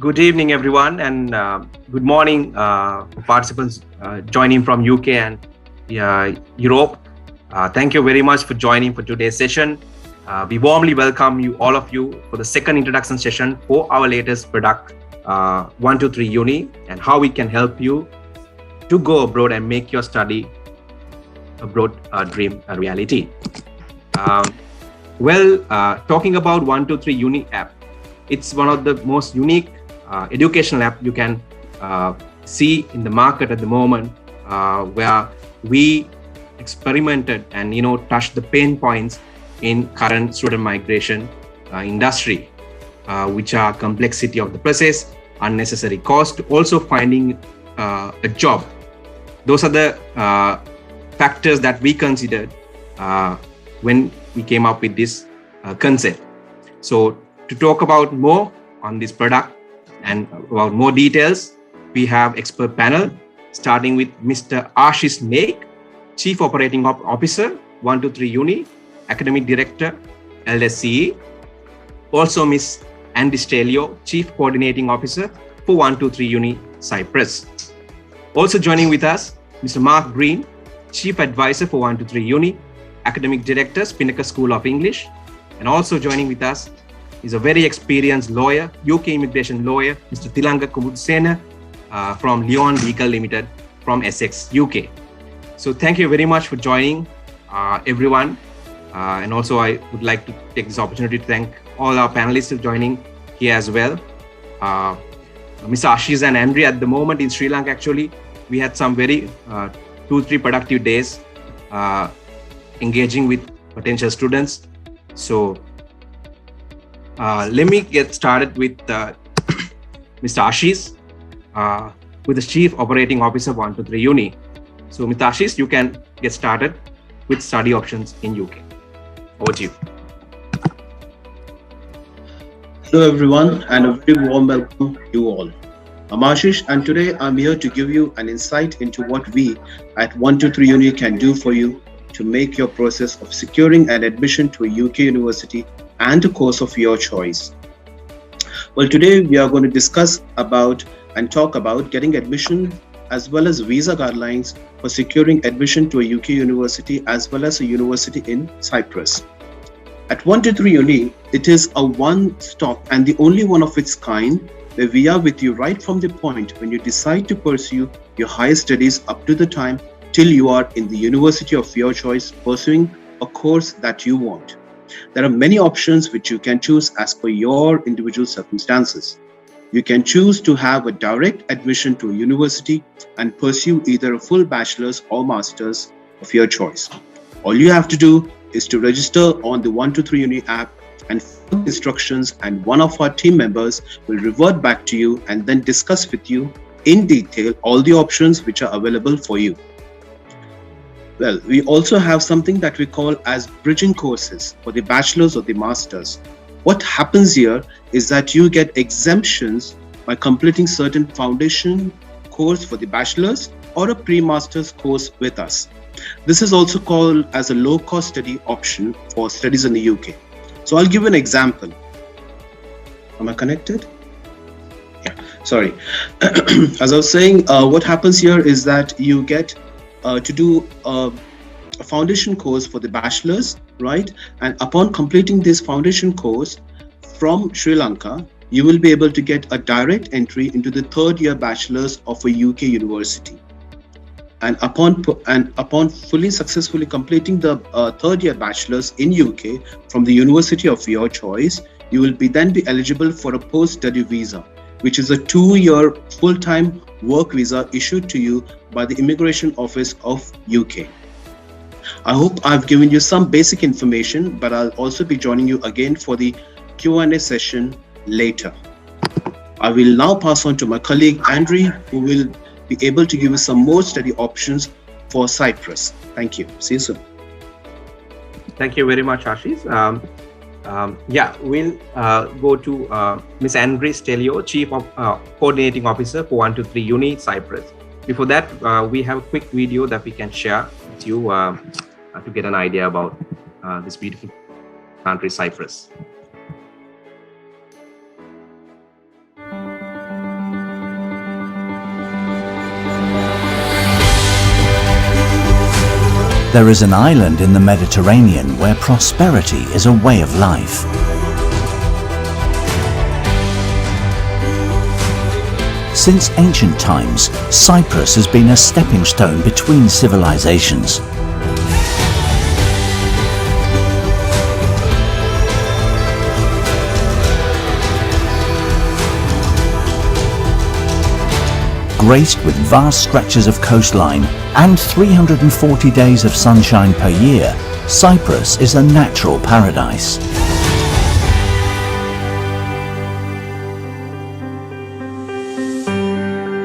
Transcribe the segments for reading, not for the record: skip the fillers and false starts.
Good evening, everyone, and good morning, participants joining from UK and Europe. Thank you very much for joining for today's session. We warmly welcome you, all of you, for the second introduction session for our latest product, 123 Uni, and how we can help you to go abroad and make your study abroad dream a reality. Talking about 123 Uni app, it's one of the most unique educational app you can see in the market at the moment, where we experimented and touched the pain points in current student migration industry, which are complexity of the process, unnecessary cost, also finding a job. Those are the factors that we considered when we came up with this concept. So to talk about more on this product and about more details, we have expert panel starting with Mr. Ashish Naik, Chief Operating Officer, 123 Uni, Academic Director, LSCE. Also Ms. Andy Stelio, Chief Coordinating Officer for 123 Uni, Cyprus. Also joining with us, Mr. Mark Green, Chief Advisor for 123 Uni, Academic Director, Spinnaker School of English. And also joining with us is a very experienced lawyer, UK immigration lawyer, Mr. Tilanga Kumudsena from Leon Legal Limited from Essex, UK. So thank you very much for joining, everyone. And also I would like to take this opportunity to thank all our panelists for joining here as well. Mr. Ashish and Andrea, at the moment in Sri Lanka, actually, we had some very 2-3 productive days engaging with potential students. So let me get started with Mr. Ashish, who is the Chief Operating Officer of 123 Uni. So Mr. Ashish, you can get started with study options in UK. Over to you. Hello everyone, and a very warm welcome to you all. I'm Ashish, and today I'm here to give you an insight into what we at 123 Uni can do for you to make your process of securing an admission to a UK university and a course of your choice. Well, today we are going to discuss about and talk about getting admission as well as visa guidelines for securing admission to a UK university as well as a university in Cyprus. At 123 Uni, it is a one-stop and the only one of its kind where we are with you right from the point when you decide to pursue your higher studies up to the time till you are in the university of your choice pursuing a course that you want. There are many options which you can choose as per your individual circumstances. You can choose to have a direct admission to a university and pursue either a full bachelor's or master's of your choice. All you have to do is to register on the 123 Uni app and follow instructions, and one of our team members will revert back to you and then discuss with you in detail all the options which are available for you. Well, we also have something that we call as bridging courses for the bachelor's or the master's. What happens here is that you get exemptions by completing certain foundation course for the bachelor's or a pre-master's course with us. This is also called as a low-cost study option for studies in the UK. So I'll give an example. Am I connected? Yeah, sorry. As I was saying, what happens here is that you get to do a foundation course for the bachelor's, right? And upon completing this foundation course from Sri Lanka, you will be able to get a direct entry into the third year bachelor's of a UK university. And upon fully successfully completing the third year bachelor's in UK from the university of your choice, you will then be eligible for a post-study visa, which is a 2-year full-time work visa issued to you by the Immigration Office of UK. I hope I've given you some basic information, but I'll also be joining you again for the Q&A session later. I will now pass on to my colleague Andrew, who will be able to give you some more study options for Cyprus. Thank you. See you soon. Thank you very much, Ashish. We'll go to Ms. Andre Stelio, Chief Coordinating Officer for 123 Uni, Cyprus. Before that, we have a quick video that we can share with you to get an idea about this beautiful country, Cyprus. There is an island in the Mediterranean where prosperity is a way of life. Since ancient times, Cyprus has been a stepping stone between civilizations. Graced with vast stretches of coastline and 340 days of sunshine per year, Cyprus is a natural paradise.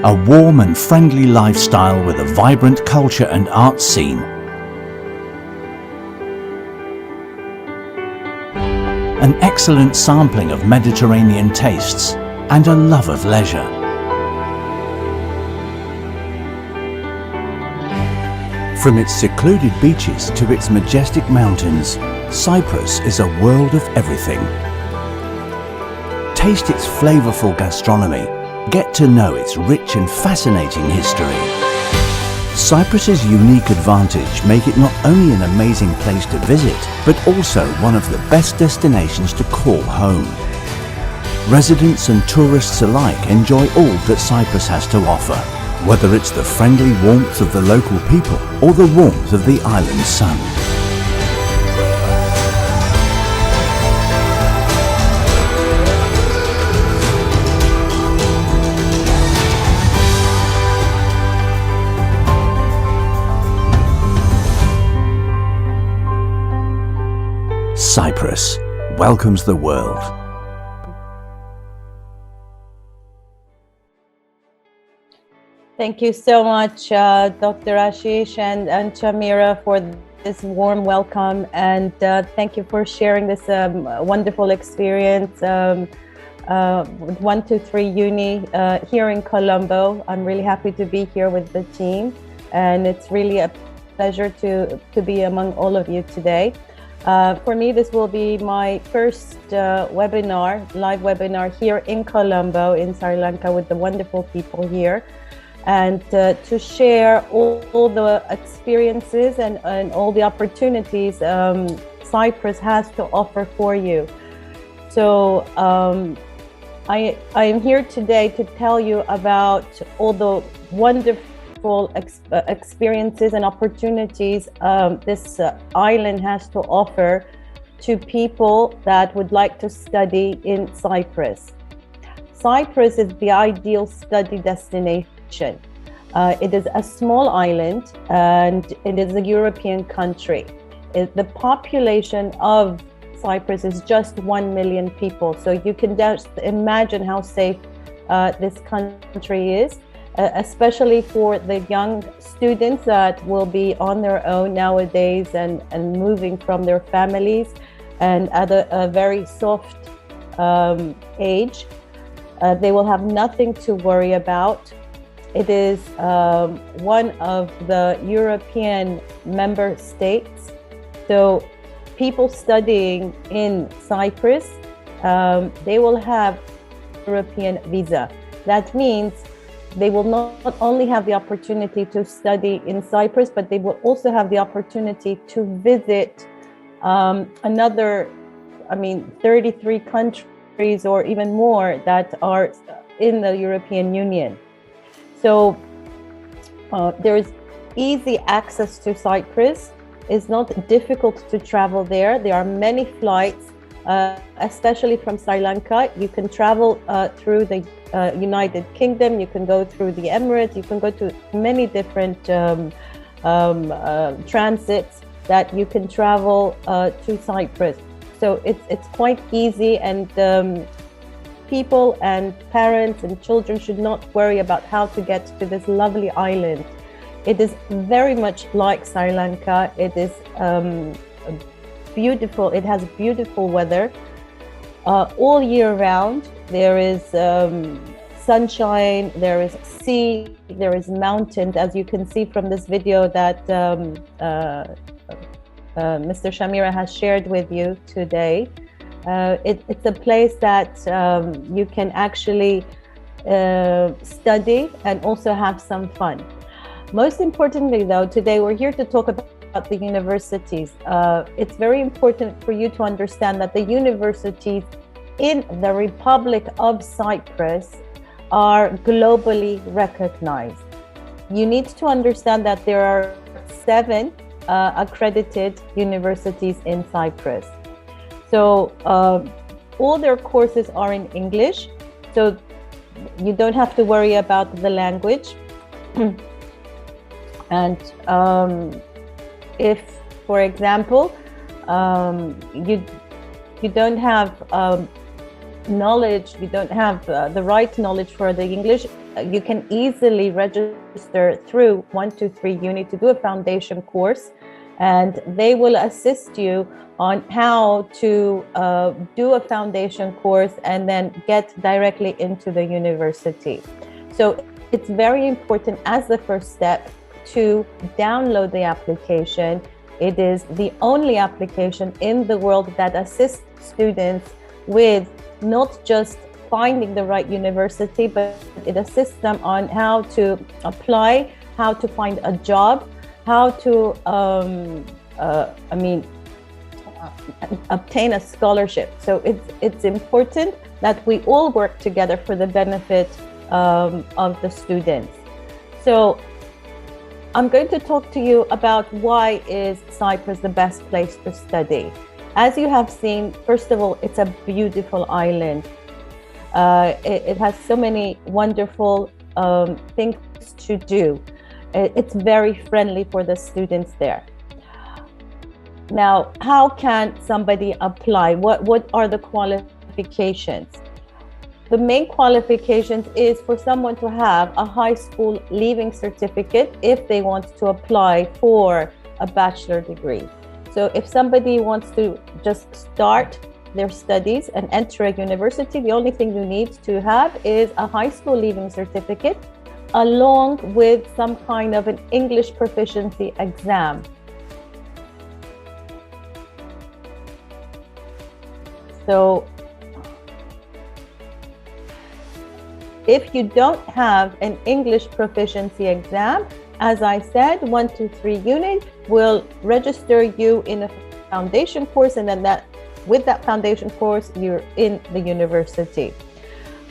A warm and friendly lifestyle with a vibrant culture and art scene. An excellent sampling of Mediterranean tastes and a love of leisure. From its secluded beaches to its majestic mountains, Cyprus is a world of everything. Taste its flavorful gastronomy. Get to know its rich and fascinating history. Cyprus's unique advantage make it not only an amazing place to visit, but also one of the best destinations to call home. Residents and tourists alike enjoy all that Cyprus has to offer, whether it's the friendly warmth of the local people or the warmth of the island's sun. Cyprus welcomes the world. Thank you so much, Dr. Ashish and Shamira, for this warm welcome, and thank you for sharing this wonderful experience with 123 Uni here in Colombo. I'm really happy to be here with the team, and it's really a pleasure to be among all of you today. For me, this will be my first live webinar here in Colombo, in Sri Lanka, with the wonderful people here, and to share all the experiences and all the opportunities Cyprus has to offer for you. So I am here today to tell you about all the wonderful experiences and opportunities this island has to offer to people that would like to study in Cyprus. Cyprus is the ideal study destination. It is a small island and it is a European country. The population of Cyprus is just 1 million people, so you can just imagine how safe this country is, especially for the young students that will be on their own nowadays and moving from their families and at a very soft age. They will have nothing to worry about. It is one of the European member states. So people studying in Cyprus, they will have European visa. That means they will not only have the opportunity to study in Cyprus, but they will also have the opportunity to visit another, 33 countries or even more that are in the European Union. So there is easy access to Cyprus. It's not difficult to travel there. There are many flights, especially from Sri Lanka. You can travel through the United Kingdom. You can go through the Emirates. You can go to many different transits that you can travel to Cyprus. So it's quite easy, and people and parents and children should not worry about how to get to this lovely island. It is very much like Sri Lanka. It is beautiful. It has beautiful weather all year round. There is sunshine, there is sea, there is mountains, as you can see from this video that Mr. Shamira has shared with you today. It's a place that you can actually study and also have some fun. Most importantly, though, today we're here to talk about the universities, it's very important for you to understand that the universities in the Republic of Cyprus are globally recognized. You need to understand that there are 7 accredited universities in Cyprus. So all their courses are in English, so you don't have to worry about the language. And if, for example, you don't have knowledge, you don't have the right knowledge for the English, you can easily register through 123 Uni to do a foundation course, and they will assist you on how to do a foundation course and then get directly into the university. So it's very important as the first step to download the application. It is the only application in the world that assists students with not just finding the right university, but it assists them on how to apply, how to find a job, how to obtain a scholarship. So it's important that we all work together for the benefit of the students. So I'm going to talk to you about why is Cyprus the best place to study. As you have seen, first of all, it's a beautiful island. It has so many wonderful things to do. It's very friendly for the students there. Now, how can somebody apply? What are the qualifications? The main qualifications is for someone to have a high school leaving certificate if they want to apply for a bachelor degree. So if somebody wants to just start their studies and enter a university, the only thing you need to have is a high school leaving certificate along with some kind of an English proficiency exam. So if you don't have an English proficiency exam, as I said, 123 Uni will register you in a foundation course, and then with that foundation course, you're in the university.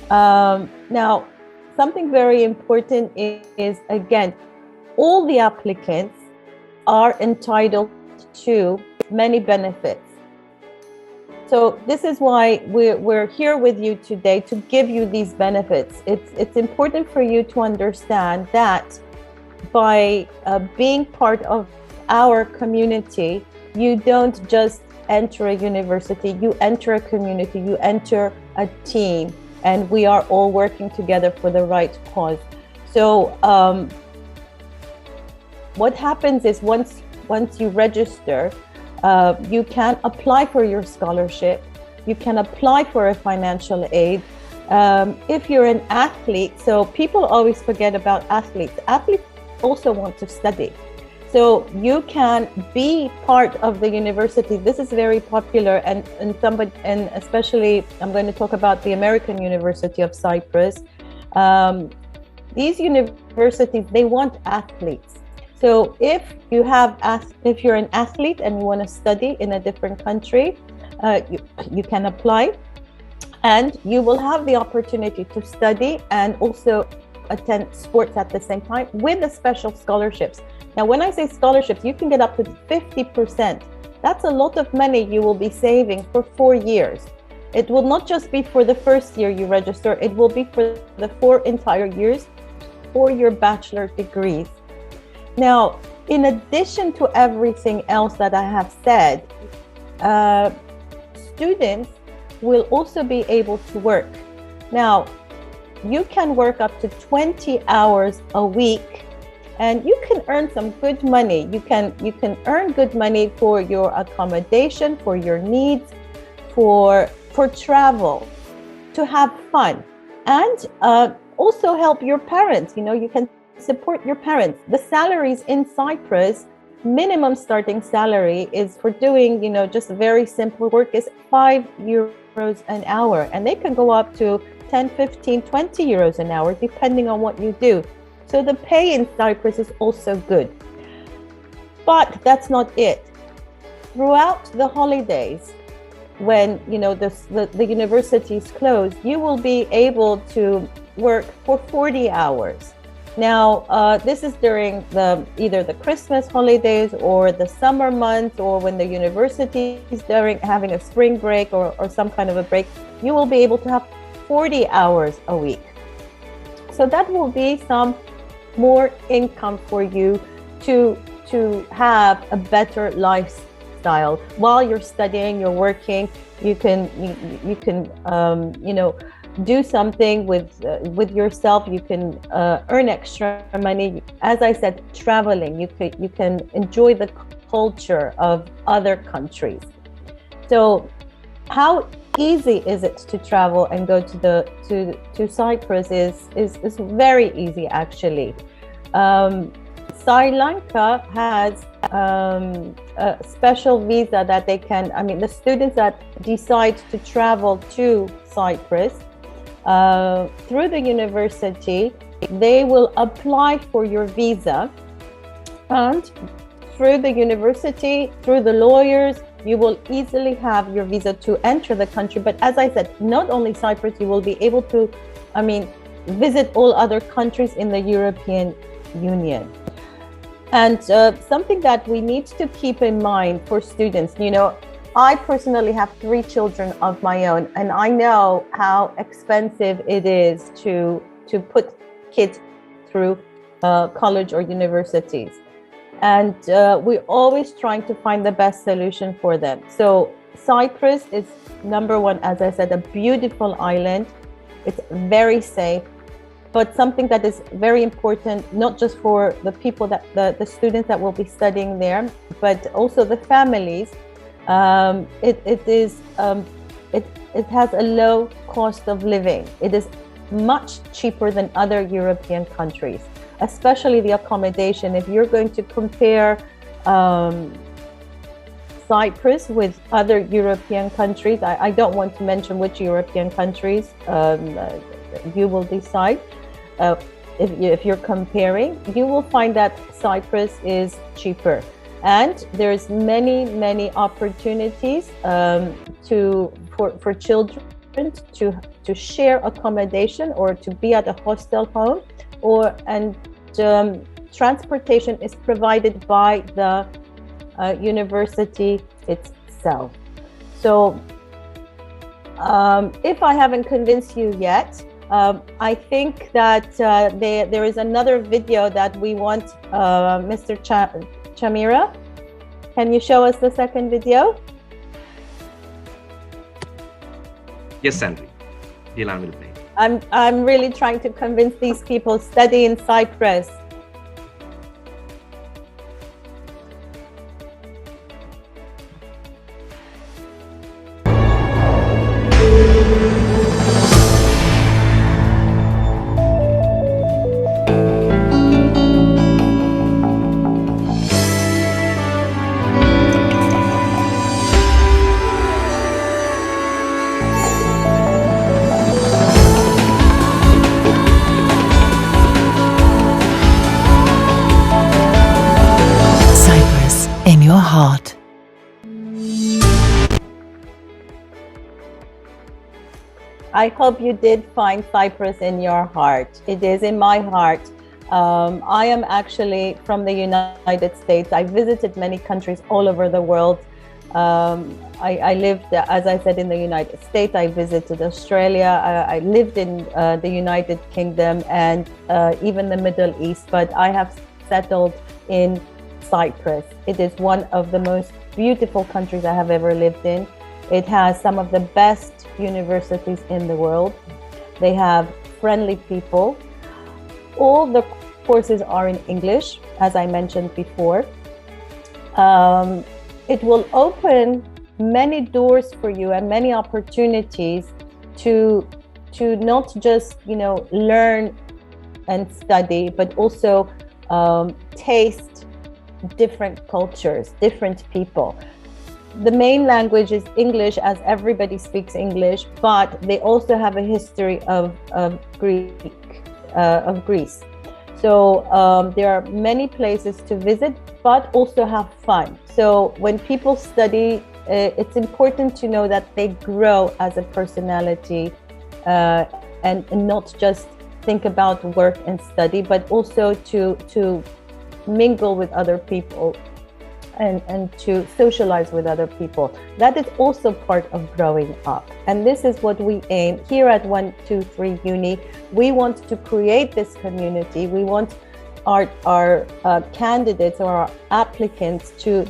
Now, something very important is, again, all the applicants are entitled to many benefits. So this is why we're here with you today, to give you these benefits. It's important for you to understand that by being part of our community, you don't just enter a university, you enter a community, you enter a team, and we are all working together for the right cause. So what happens is once you register, you can apply for your scholarship, you can apply for a financial aid. If you're an athlete, so people always forget about athletes. Athletes also want to study. So you can be part of the university. This is very popular, and especially I'm going to talk about the American University of Cyprus. These universities, they want athletes. So if you're an athlete and you want to study in a different country, you can apply, and you will have the opportunity to study and also attend sports at the same time with the special scholarships. Now, when I say scholarships, you can get up to 50%. That's a lot of money you will be saving for 4 years. It will not just be for the first year you register, it will be for the 4 entire years for your bachelor degrees. Now, in addition to everything else that I have said, students will also be able to work. Now, you can work up to 20 hours a week, and you can earn some good money. You can earn good money for your accommodation, for your needs, for travel, to have fun, and also help your parents. You can support your parents. The salaries in Cyprus, minimum starting salary is for doing, just very simple work is €5 an hour, and they can go up to 10, 15, 20 euros an hour, depending on what you do. So the pay in Cyprus is also good. But that's not it. Throughout the holidays, when the universities close, you will be able to work for 40 hours. Now, this is during either the Christmas holidays or the summer months, or when the university is having a spring break or some kind of a break. You will be able to have 40 hours a week. So that will be some more income for you to have a better lifestyle while you're studying, you're working. You can do something with yourself. You can earn extra money. As I said, traveling. You can enjoy the culture of other countries. So, how easy is it to travel and go to Cyprus? Is very easy, actually. Sri Lanka has a special visa that they can. I mean, the students that decide to travel to Cyprus through the university, they will apply for your visa, and through the university, through the lawyers, you will easily have your visa to enter the country. But as I said, not only Cyprus, you will be able to, visit all other countries in the European Union. And something that we need to keep in mind for students, I personally have 3 children of my own, and I know how expensive it is to put kids through college or universities. And we're always trying to find the best solution for them. So Cyprus is number one, as I said, a beautiful island. It's very safe, but something that is very important, not just for the people the students that will be studying there, but also the families. It has a low cost of living. It is much cheaper than other European countries, especially the accommodation. If you're going to compare Cyprus with other European countries, I don't want to mention which European countries, you will decide. If you're comparing, you will find that Cyprus is cheaper. And there's many opportunities for children to share accommodation or to be at a hostel home, and transportation is provided by the university itself. So if I haven't convinced you yet, I think that there is another video that we want Mr. Chamira. Can you show us the second video? Yes, Sandri. Dylan will play. I'm really trying to convince these people study in Cyprus. In your heart. I hope you did find Cyprus in your heart. It is in my heart. I am actually from the United States. I visited many countries all over the world. I lived, as I said, in the United States. I visited Australia. I lived in the United Kingdom and even the Middle East, but I have settled in Cyprus. It is one of the most beautiful countries I have ever lived in. It has some of the best universities in the world. They have friendly people. All the courses are in English, as I mentioned before. It will open many doors for you and many opportunities to not just learn and study, but also taste different cultures, different people. The main language is English, as everybody speaks English, but they also have a history of Greece. So there are many places to visit, but also have fun. So when people study, it's important to know that they grow as a personality, and not just think about work and study, but also to mingle with other people and to socialize with other people. That is also part of growing up. And this is what we aim here at 123 Uni. We want to create this community. We want our candidates or our applicants to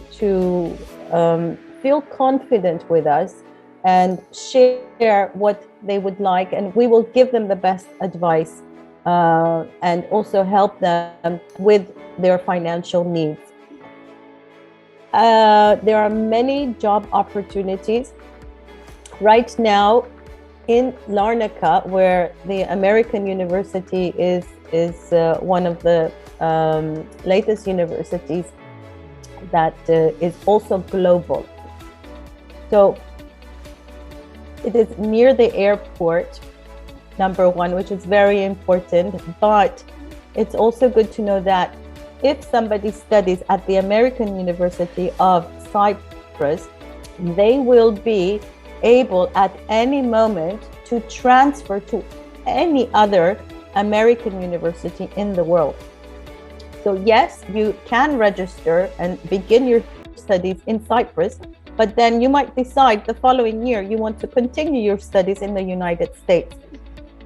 feel confident with us and share what they would like, and we will give them the best advice and also help them with their financial needs. There are many job opportunities right now in Larnaca, where the American University is one of the latest universities that is also global. So it is near the airport, number one, which is very important, but it's also good to know that if somebody studies at the American University of Cyprus, they will be able at any moment to transfer to any other American university in the world. So yes, you can register and begin your studies in Cyprus, but then you might decide the following year you want to continue your studies in the United States.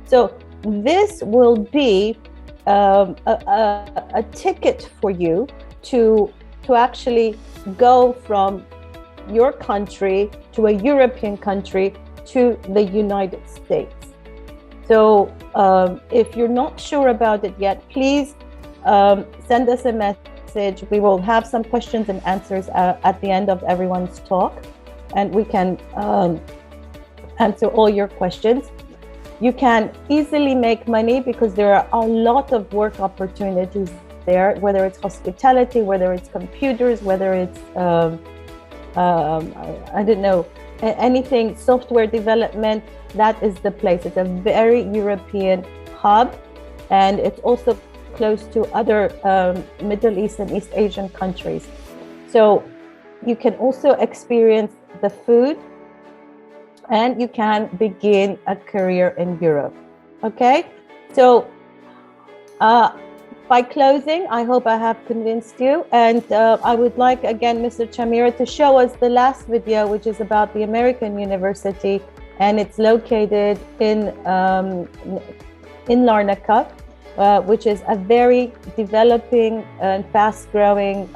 So this will be a ticket for you to actually go from your country to a European country to the United States. So if you're not sure about it yet, please send us a message. We will have some questions and answers at the end of everyone's talk, and we can answer all your questions. You can easily make money because there are a lot of work opportunities there, whether it's hospitality, whether it's computers, whether it's, I don't know, anything, software development. That is the place. It's a very European hub, and it's also close to other Middle East and East Asian countries. So you can also experience the food, and you can begin a career in Europe. Okay, so by closing, I hope I have convinced you, and I would like again Mr. Chamira to show us the last video, which is about the American University, and it's located in Larnaca, which is a very developing and fast-growing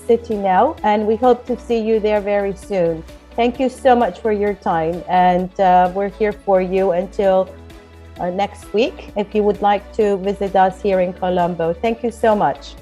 city now, and we hope to see you there very soon. Thank you so much for your time, and we're here for you until next week if you would like to visit us here in Colombo. Thank you so much.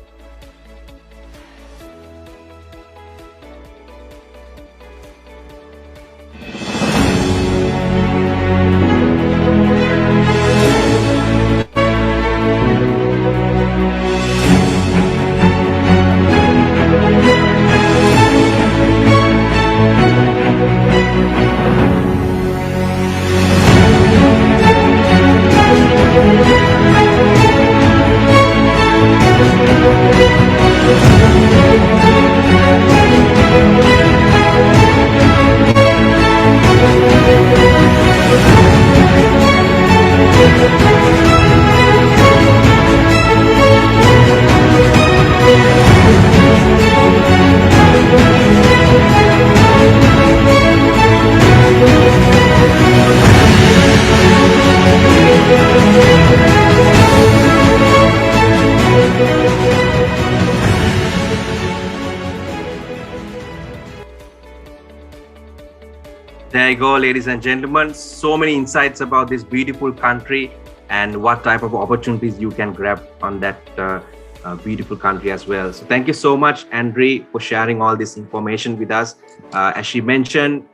There you go, ladies and gentlemen. So many insights about this beautiful country and what type of opportunities you can grab on that beautiful country as well. So thank you so much, Andre, for sharing all this information with us. As she mentioned,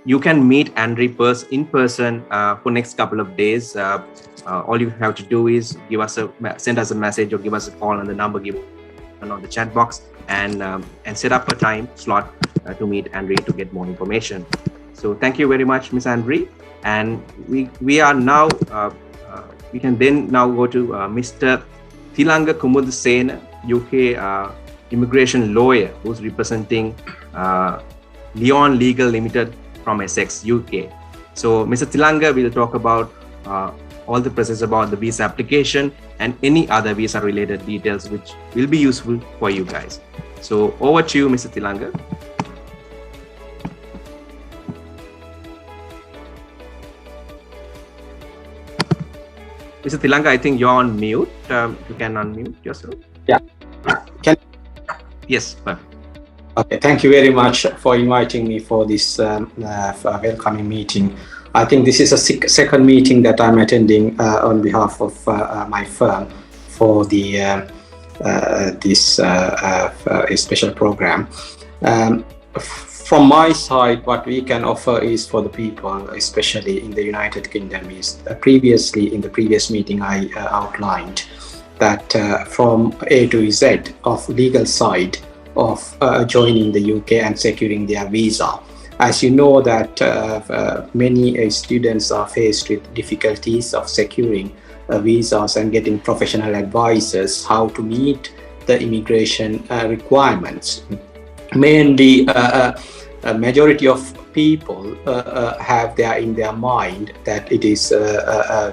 you can meet Andre in person for next couple of days. All you have to do is send us a message or give us a call on the number given on the chat box, and set up a time slot to meet Andre to get more information. So thank you very much, Miss Andre. And we are now we can then now go to Mr. Thilanga Kumudasena, UK immigration lawyer who's representing Leon Legal Limited from Essex, UK. So Mr. Thilanga will talk about all the process about the visa application and any other visa related details which will be useful for you guys. So over to you, Mr. Thilanga. Mr. Thilanga, I think you're on mute. You can unmute yourself. Yeah. Yes, perfect. Okay, thank you very much for inviting me for this welcoming meeting. I think this is a second meeting that I'm attending on behalf of my firm for the this special program. From my side, what we can offer is for the people, especially in the United Kingdom, is previously in the previous meeting I outlined that from A to Z of legal side of joining the UK and securing their visa. As you know that many students are faced with difficulties of securing visas and getting professional advisors how to meet the immigration requirements. Mainly, a majority of people have in their mind that it is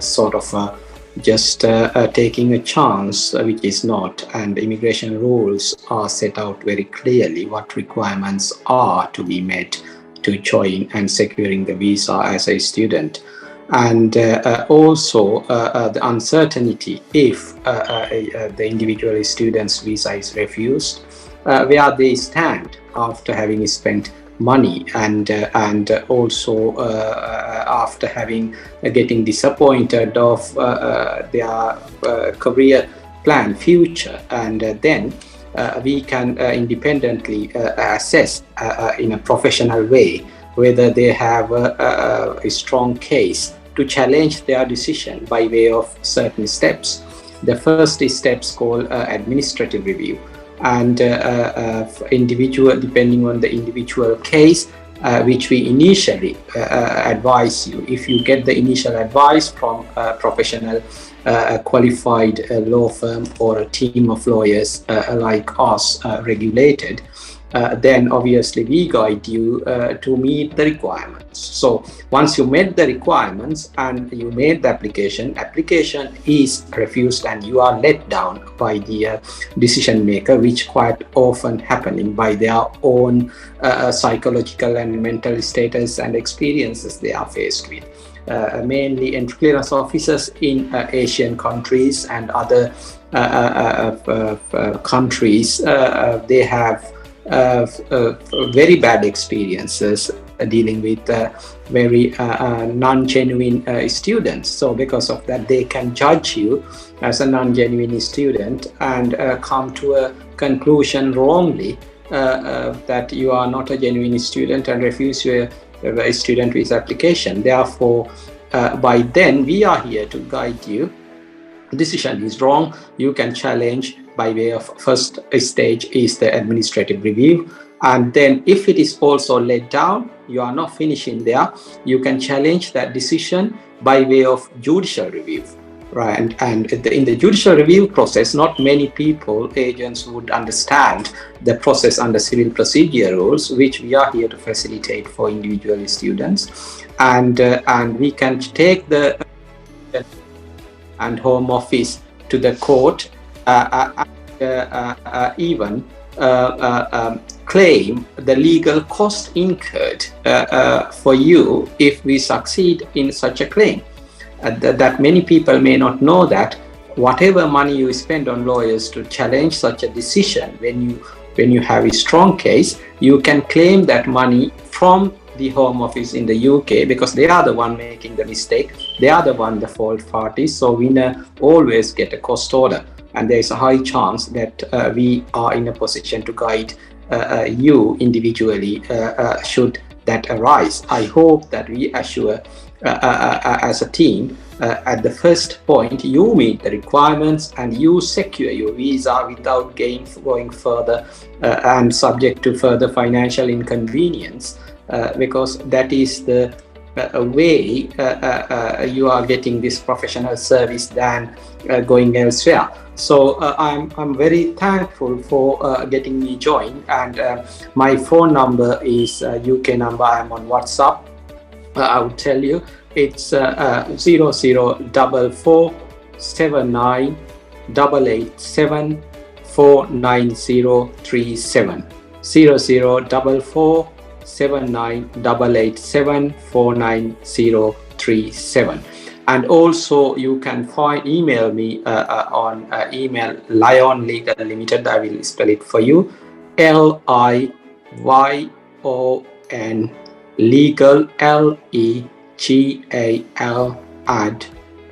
sort of just taking a chance, which is not, and immigration rules are set out very clearly what requirements are to be met to join and securing the visa as a student. And also the uncertainty if the individual student's visa is refused, where they stand after having spent money and also after having getting disappointed of their career plan future, and then we can independently assess in a professional way whether they have a strong case to challenge their decision by way of certain steps. The first steps called administrative review, and individual, depending on the individual case, which we initially advise you. If you get the initial advice from a professional qualified law firm or a team of lawyers like us, regulated, then obviously we guide you to meet the requirements. So once you met the requirements and you made the application is refused and you are let down by the decision maker, which quite often happening by their own psychological and mental status and experiences they are faced with. Mainly entry clearance officers in Asian countries and other countries, they have very bad experiences dealing with very non-genuine students. So because of that, they can judge you as a non-genuine student and come to a conclusion wrongly that you are not a genuine student and refuse your student visa application. Therefore, by then we are here to guide you. Decision is wrong, you can challenge by way of first stage is the administrative review, and then if it is also let down, you are not finishing there, you can challenge that decision by way of judicial review, right? And in the judicial review process, not many people, agents, would understand the process under civil procedure rules, which we are here to facilitate for individual students, and we can take the and Home Office to the court, even claim the legal cost incurred for you if we succeed in such a claim. That many people may not know that whatever money you spend on lawyers to challenge such a decision, when you have a strong case, you can claim that money from the Home Office in the UK, because they are the one making the mistake, they are the one the fault party. So winner always get a cost order, and there is a high chance that we are in a position to guide you individually should that arise. I hope that we assure as a team at the first point you meet the requirements and you secure your visa without going further and subject to further financial inconvenience, because that is the way you are getting this professional service than going elsewhere. So I'm very thankful for getting me joined, and my phone number is UK number. I'm on WhatsApp. I will tell you it's 0044798887 49037 0044798887 49037. And also you can email me on email Lion Legal Limited. I will spell it for you. LIYON legal LEGAL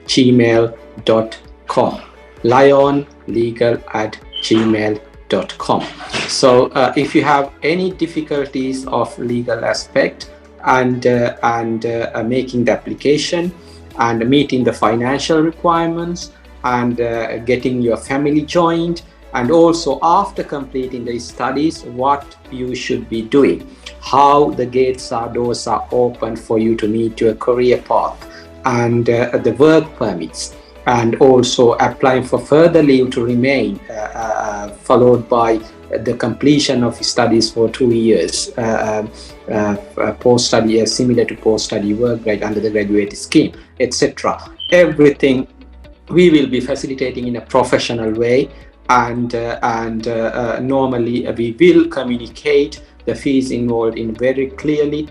@gmail.com. lionlegal@gmail.com. So if you have any difficulties of legal aspect and making the application and meeting the financial requirements and getting your family joined, and also after completing the studies, what you should be doing, how the doors are open for you to meet your career path, and the work permits, and also applying for further leave to remain, followed by the completion of studies for 2 years, post-study, similar to post-study work right under the graduate scheme, etc. Everything we will be facilitating in a professional way, and normally we will communicate the fees involved in very clearly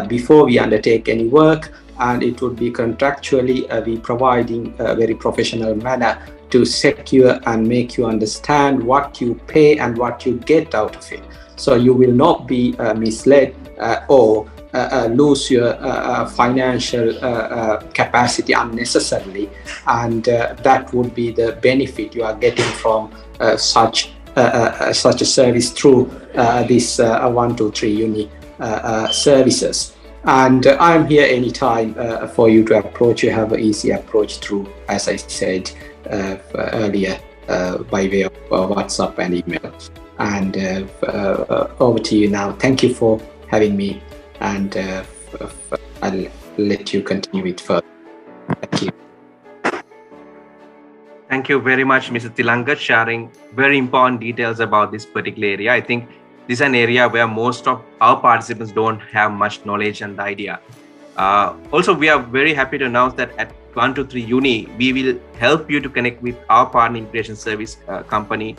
before we undertake any work, and it would be contractually be providing a very professional manner to secure and make you understand what you pay and what you get out of it. So you will not be misled or lose your financial capacity unnecessarily, and that would be the benefit you are getting from such a service through this 123 Uni services. And I'm here anytime for you to approach. You have an easy approach through, as I said earlier, by way of WhatsApp and email. And over to you now. Thank you for having me, and I'll let you continue it further. Thank you. Thank you very much, Mr. Tilanga, sharing very important details about this particular area. I think this is an area where most of our participants don't have much knowledge and idea. Also, we are very happy to announce that at 123 Uni, we will help you to connect with our partner immigration service company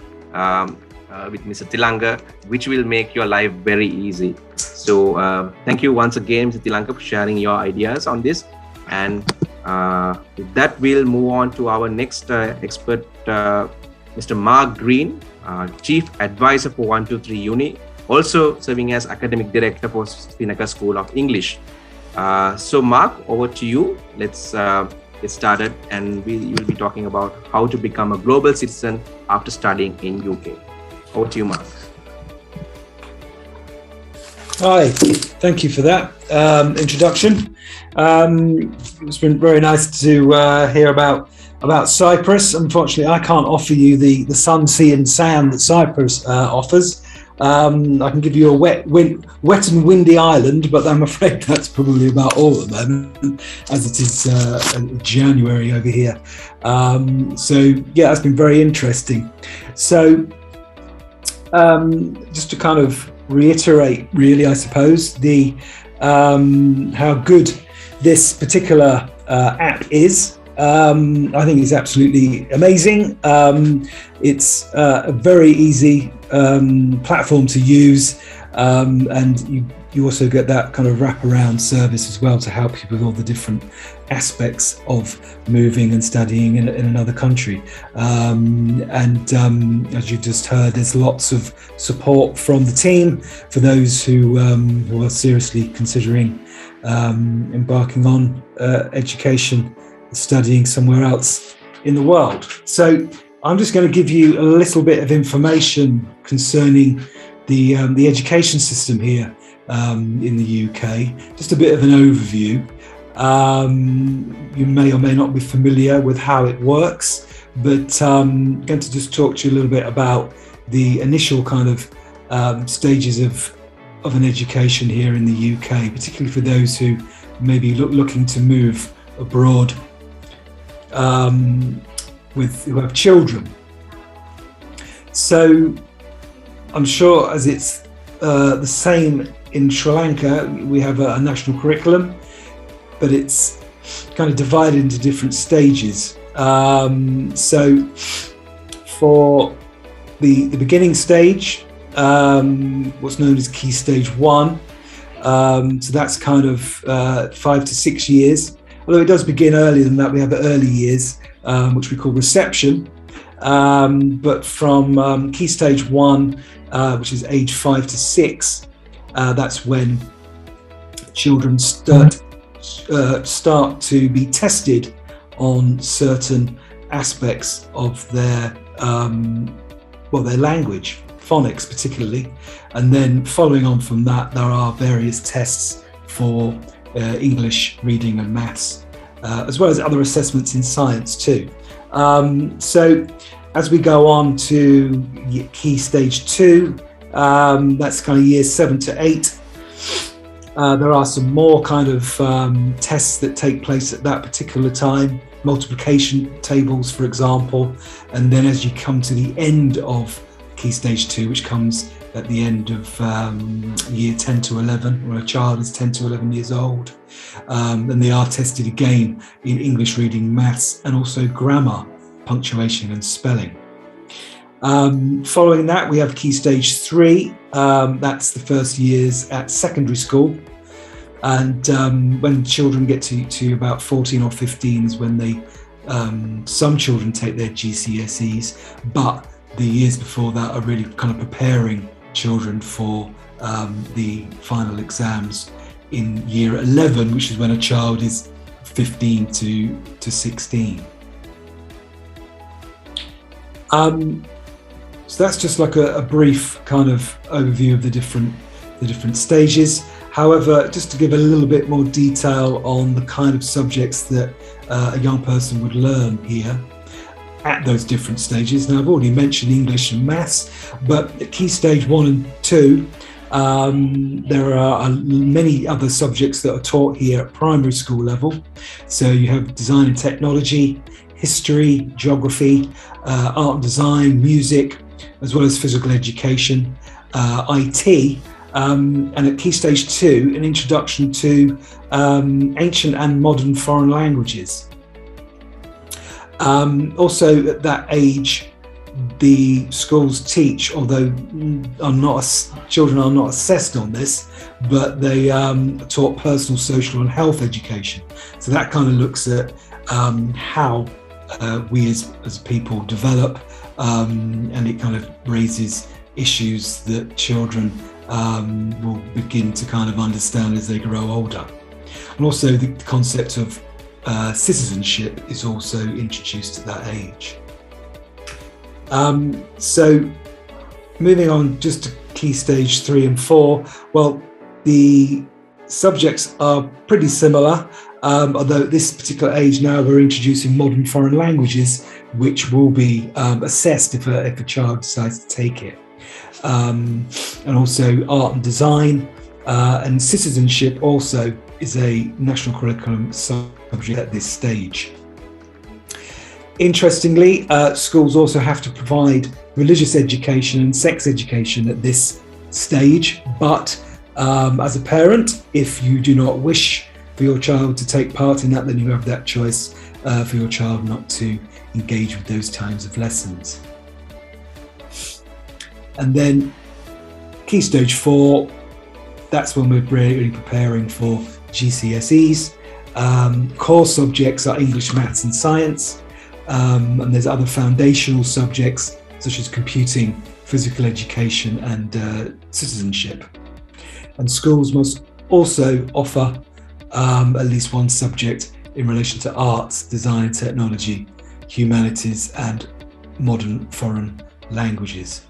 with Mr. Tilanga, which will make your life very easy. So thank you once again, Mr. Tilanga, for sharing your ideas on this. And with that, we'll move on to our next expert, Mr. Mark Green, Chief Advisor for 123 Uni, also serving as Academic Director for Spinnaker School of English. So Mark, over to you. Let's get started, and you will be talking about how to become a global citizen after studying in UK. Over to you, Mark. Hi, thank you for that introduction. It's been very nice to hear about Cyprus. Unfortunately, I can't offer you the sun, sea and sand that Cyprus offers. I can give you a wet and windy island, but I'm afraid that's probably about all at the moment, as it is January over here. So yeah, that's been very interesting. So just to kind of reiterate, really, I suppose, how good this particular app is. I think it's absolutely amazing. It's a very easy platform to use, and you also get that kind of wraparound service as well to help you with all the different aspects of moving and studying in another country. As you just heard, there's lots of support from the team for those who are seriously considering embarking on education, studying somewhere else in the world. So I'm just going to give you a little bit of information concerning the education system here in the UK. Just a bit of an overview. You may or may not be familiar with how it works, but I'm going to just talk to you a little bit about the initial kind of stages of an education here in the UK, particularly for those who maybe looking to move abroad, who have children. So I'm sure, as it's the same in Sri Lanka, we have a national curriculum, but it's kind of divided into different stages. So for the beginning stage, what's known as Key Stage 1, so that's kind of 5 to 6 years. Although it does begin earlier than that, we have the early years, which we call reception. But from Key Stage 1, which is age 5 to 6, that's when children start to be tested on certain aspects of their their language, phonics particularly, and then following on from that, there are various tests for English, reading, and maths, as well as other assessments in science too. So as we go on to Key Stage 2, that's kind of years 7 to 8. There are some more kind of tests that take place at that particular time, multiplication tables, for example. And then as you come to the end of Key Stage 2, which comes at the end of year 10 to 11, when a child is 10 to 11 years old, and they are tested again in English, reading, maths, and also grammar, punctuation and spelling. Following that, we have Key Stage 3. That's the first years at secondary school. And when children get to about 14 or 15 is when they, some children take their GCSEs, but the years before that are really kind of preparing children for the final exams in year 11, which is when a child is 15 to 16. So that's just like a brief kind of overview of the different stages. However, just to give a little bit more detail on the kind of subjects that a young person would learn here at those different stages. Now, I've already mentioned English and maths, but at Key Stage 1 and 2, there are many other subjects that are taught here at primary school level. So you have design and technology, history, geography, art and design, music, as well as physical education, IT, and at Key Stage 2, an introduction to ancient and modern foreign languages. Also at that age, the schools teach, although children are not assessed on this, but they taught personal, social and health education. So that kind of looks at how we as people develop, and it kind of raises issues that children will begin to kind of understand as they grow older. And also the concept of citizenship is also introduced at that age. So moving on just to Key Stage 3 and 4, well, the subjects are pretty similar, although at this particular age now we're introducing modern foreign languages, which will be assessed if a child decides to take it. And also art and design, and citizenship also is a national curriculum subject at this stage. Interestingly, schools also have to provide religious education and sex education at this stage, but as a parent, if you do not wish for your child to take part in that, then you have that choice for your child not to engage with those kinds of lessons. And then Key Stage 4, that's when we're really preparing for GCSEs. Core subjects are English, maths and science, and there's other foundational subjects such as computing, physical education and citizenship. And schools must also offer at least one subject in relation to arts, design and technology, humanities and modern foreign languages.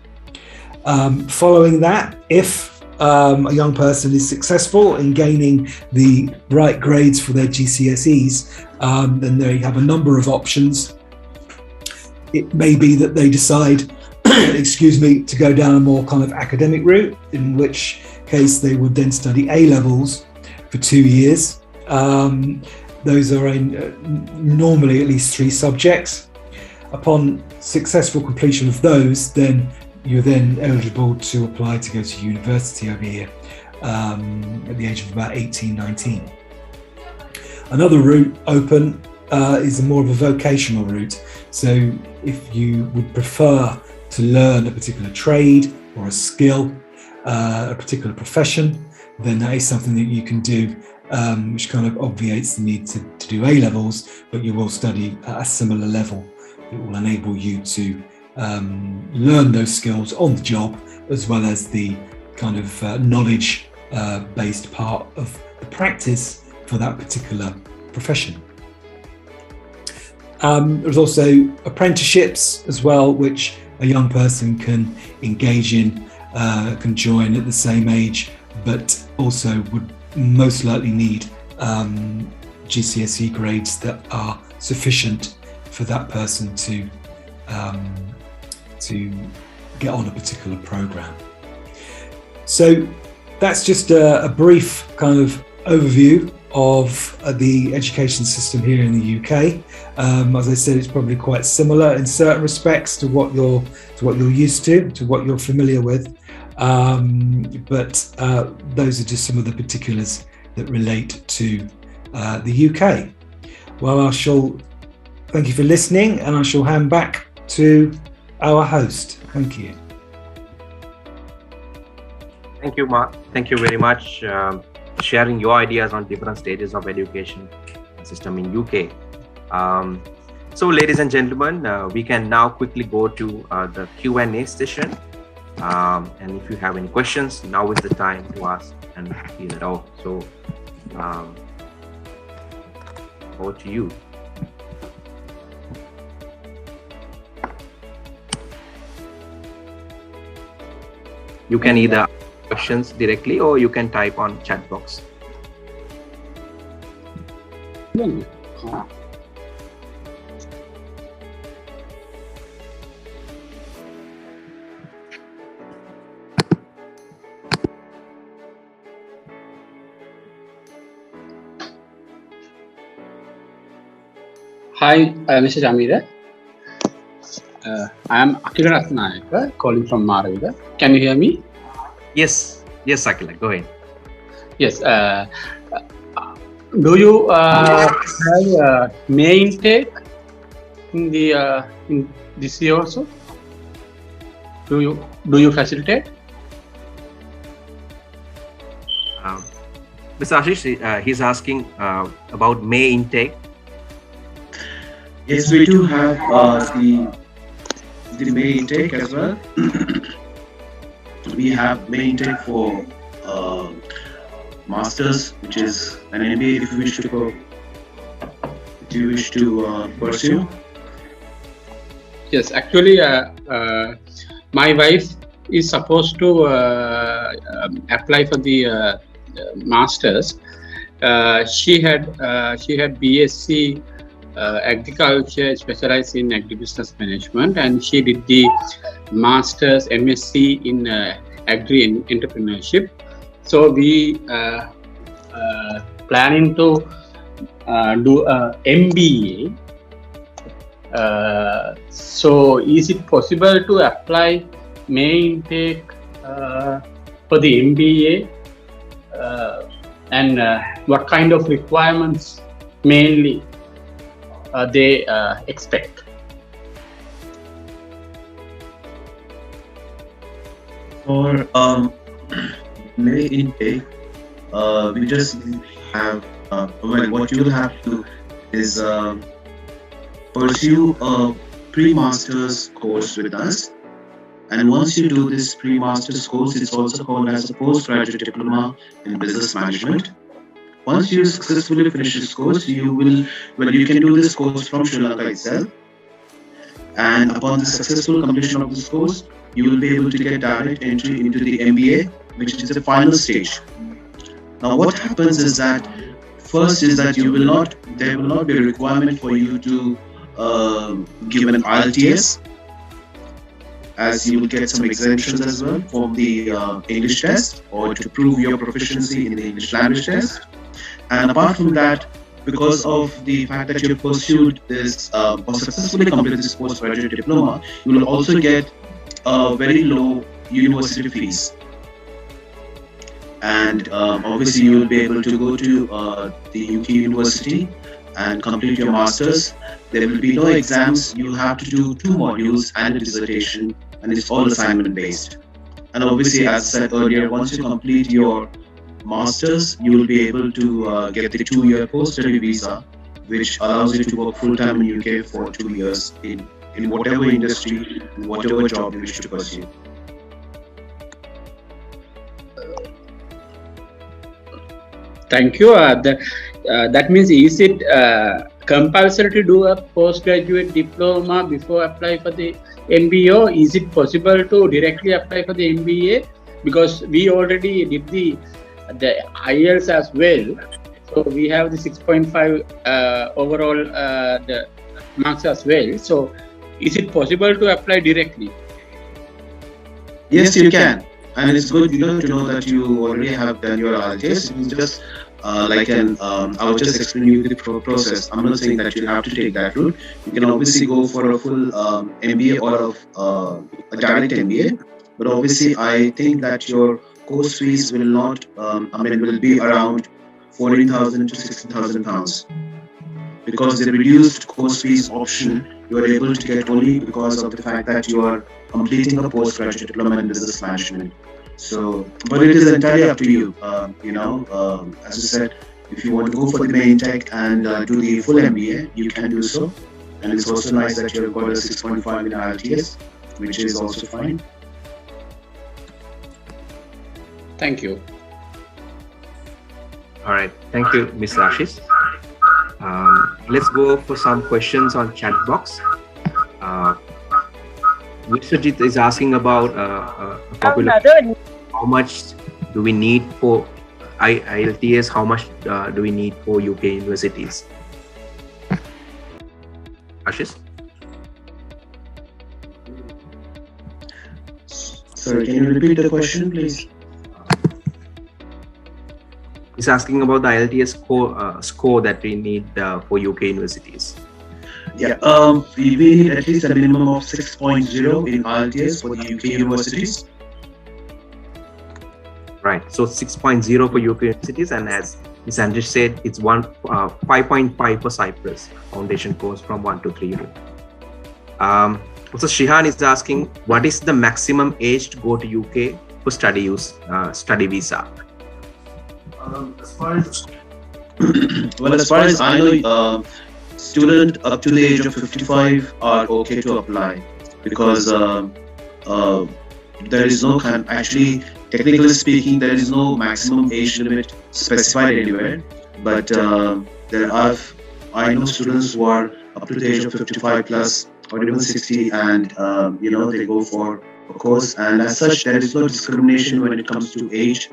Following that, if a young person is successful in gaining the right grades for their GCSEs, then they have a number of options. It may be that they decide, to go down a more kind of academic route, in which case they would then study A-levels for 2 years, Those are normally at least 3 subjects. Upon successful completion of those, then you're then eligible to apply to go to university over here at the age of about 18, 19. Another route open is more of a vocational route. So if you would prefer to learn a particular trade or a skill, a particular profession, then that is something that you can do, which kind of obviates the need to do A-levels, but you will study at a similar level. It will enable you to learn those skills on the job, as well as the kind of knowledge-based part of the practice for that particular profession. There's also apprenticeships as well, which a young person can engage in, can join at the same age, but also would most likely need GCSE grades that are sufficient for that person to get on a particular program. So that's just a brief kind of overview of the education system here in the UK. As I said, it's probably quite similar in certain respects to what you're used to what you're familiar with. But those are just some of the particulars that relate to the UK. Well, I shall thank you for listening, and I shall hand back to our host. Thank you. Thank you, Mark. Thank you very much sharing your ideas on different stages of education system in UK. So, ladies and gentlemen, we can now quickly go to the Q&A session. And if you have any questions, now is the time to ask and clear it out. So, over to you. You can either ask questions directly or you can type on chat box. Hi, Mr. Jamira. I am Akila Ratnayaka, calling from Maravida. Can you hear me? Yes, Akila, go ahead. Yes. Do you have May intake in the in this year also? Do you facilitate? Mr. Ashish, he's asking about May intake. Yes, we do have the May intake as well. We have May intake for masters, which is an MBA if you wish to go. Do you wish to pursue? Yes, actually, my wife is supposed to apply for the masters. She had BSc agriculture, specialized in agribusiness management, and she did the masters MSc in agri entrepreneurship. So we planning to do a MBA. So is it possible to apply May intake for the MBA, and what kind of requirements mainly they expect? For May intake, we just have what you will have to is pursue a pre-master's course with us, and once you do this pre-master's course, it's also called as a postgraduate diploma in business management. Once you successfully finish this course, you can do this course from Sri Lanka itself, and upon the successful completion of this course, you will be able to get direct entry into the MBA, which is the final stage. Now, what happens is that first is that there will not be a requirement for you to give an IELTS, as you will get some exemptions as well from the English test, or to prove your proficiency in the English language test. And apart from that, because of the fact that you pursued this or successfully completed this postgraduate diploma, you will also get very low university fees. And obviously, you will be able to go to the UK university and complete your masters. There will be no exams. You have to do 2 modules and a dissertation, and it's all assignment based. And obviously, as I said earlier, once you complete your masters, you will be able to get the 2-year post-study visa, which allows you to work full-time in UK for 2 years in whatever industry, in whatever job you wish to pursue. Thank you. That means, is it compulsory to do a postgraduate diploma before apply for the MBA, or is it possible to directly apply for the MBA? Because we already did the IELTS as well, so we have the 6.5 overall the marks as well. So, is it possible to apply directly? Yes, you can. And it's good, to know that you already have done your IELTS. It's just I will just explain you the process. I'm not saying that you have to take that route. You can obviously go for a full MBA or a direct MBA. But obviously, I think that your course fees will not, will be around 14,000 to 16,000 pounds. Because the reduced course fees option, you are able to get only because of the fact that you are completing a postgraduate diploma in business management. So, but it is entirely up to you. As I said, if you want to go for the main tech and do the full MBA, you can do so. And it's also nice that you have got a 6.5 in IELTS, which is also fine. Thank you. All right. Thank you, Ms. Ashish. Let's go for some questions on chat box. Vishwajit is asking about how much do we need for IELTS, how much do we need for UK universities? Ashish? Sorry, can you repeat the question, please? He's asking about the IELTS score that we need for UK universities. Yeah, we need at least a minimum of 6.0 in IELTS for the UK universities. Right, so 6.0 for UK universities, and as Ms. Andrews said, it's 5.5 for Cyprus foundation course from 1 to 3 unit. Also, Shihan is asking, what is the maximum age to go to UK for study visa? As far as I know, students up to the age of 55 are okay to apply, because there is no technically speaking, there is no maximum age limit specified anywhere. But I know students who are up to the age of 55 plus or even 60, and they go for a course. And as such, there is no discrimination when it comes to age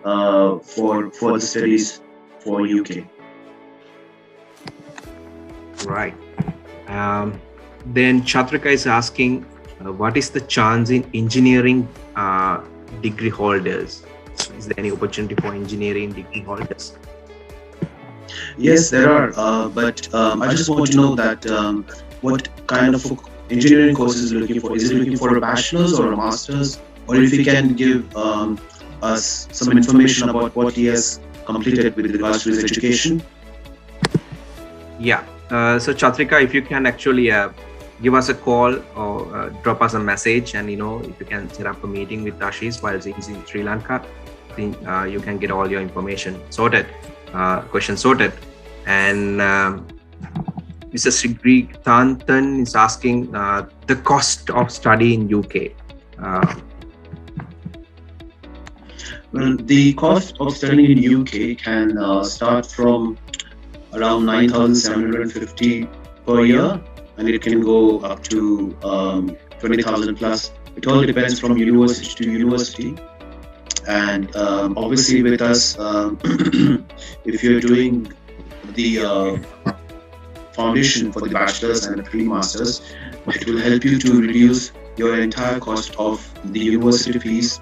for the studies for UK. Right. Then Chatrika is asking, what is the chance in engineering degree holders? Is there any opportunity for engineering degree holders? Yes, there are. But I just want to know that what kind of engineering courses are looking for? Is it looking for a bachelor's or a master's? Or if you can give us some information about what he has completed with regards to his education? Yeah. So Chatrika, if you can actually give us a call or drop us a message, and if you can set up a meeting with Ashish while he's in Sri Lanka, I think you can get all your information sorted, questions sorted. And Mr. Sigri Tantan is asking the cost of study in UK. Well, the cost of studying in UK can start from around 9,750 per year, and it can go up to 20,000 plus. It all depends from university to university. And obviously with us, if you're doing the foundation for the bachelor's and the pre-masters, it will help you to reduce your entire cost of the university fees.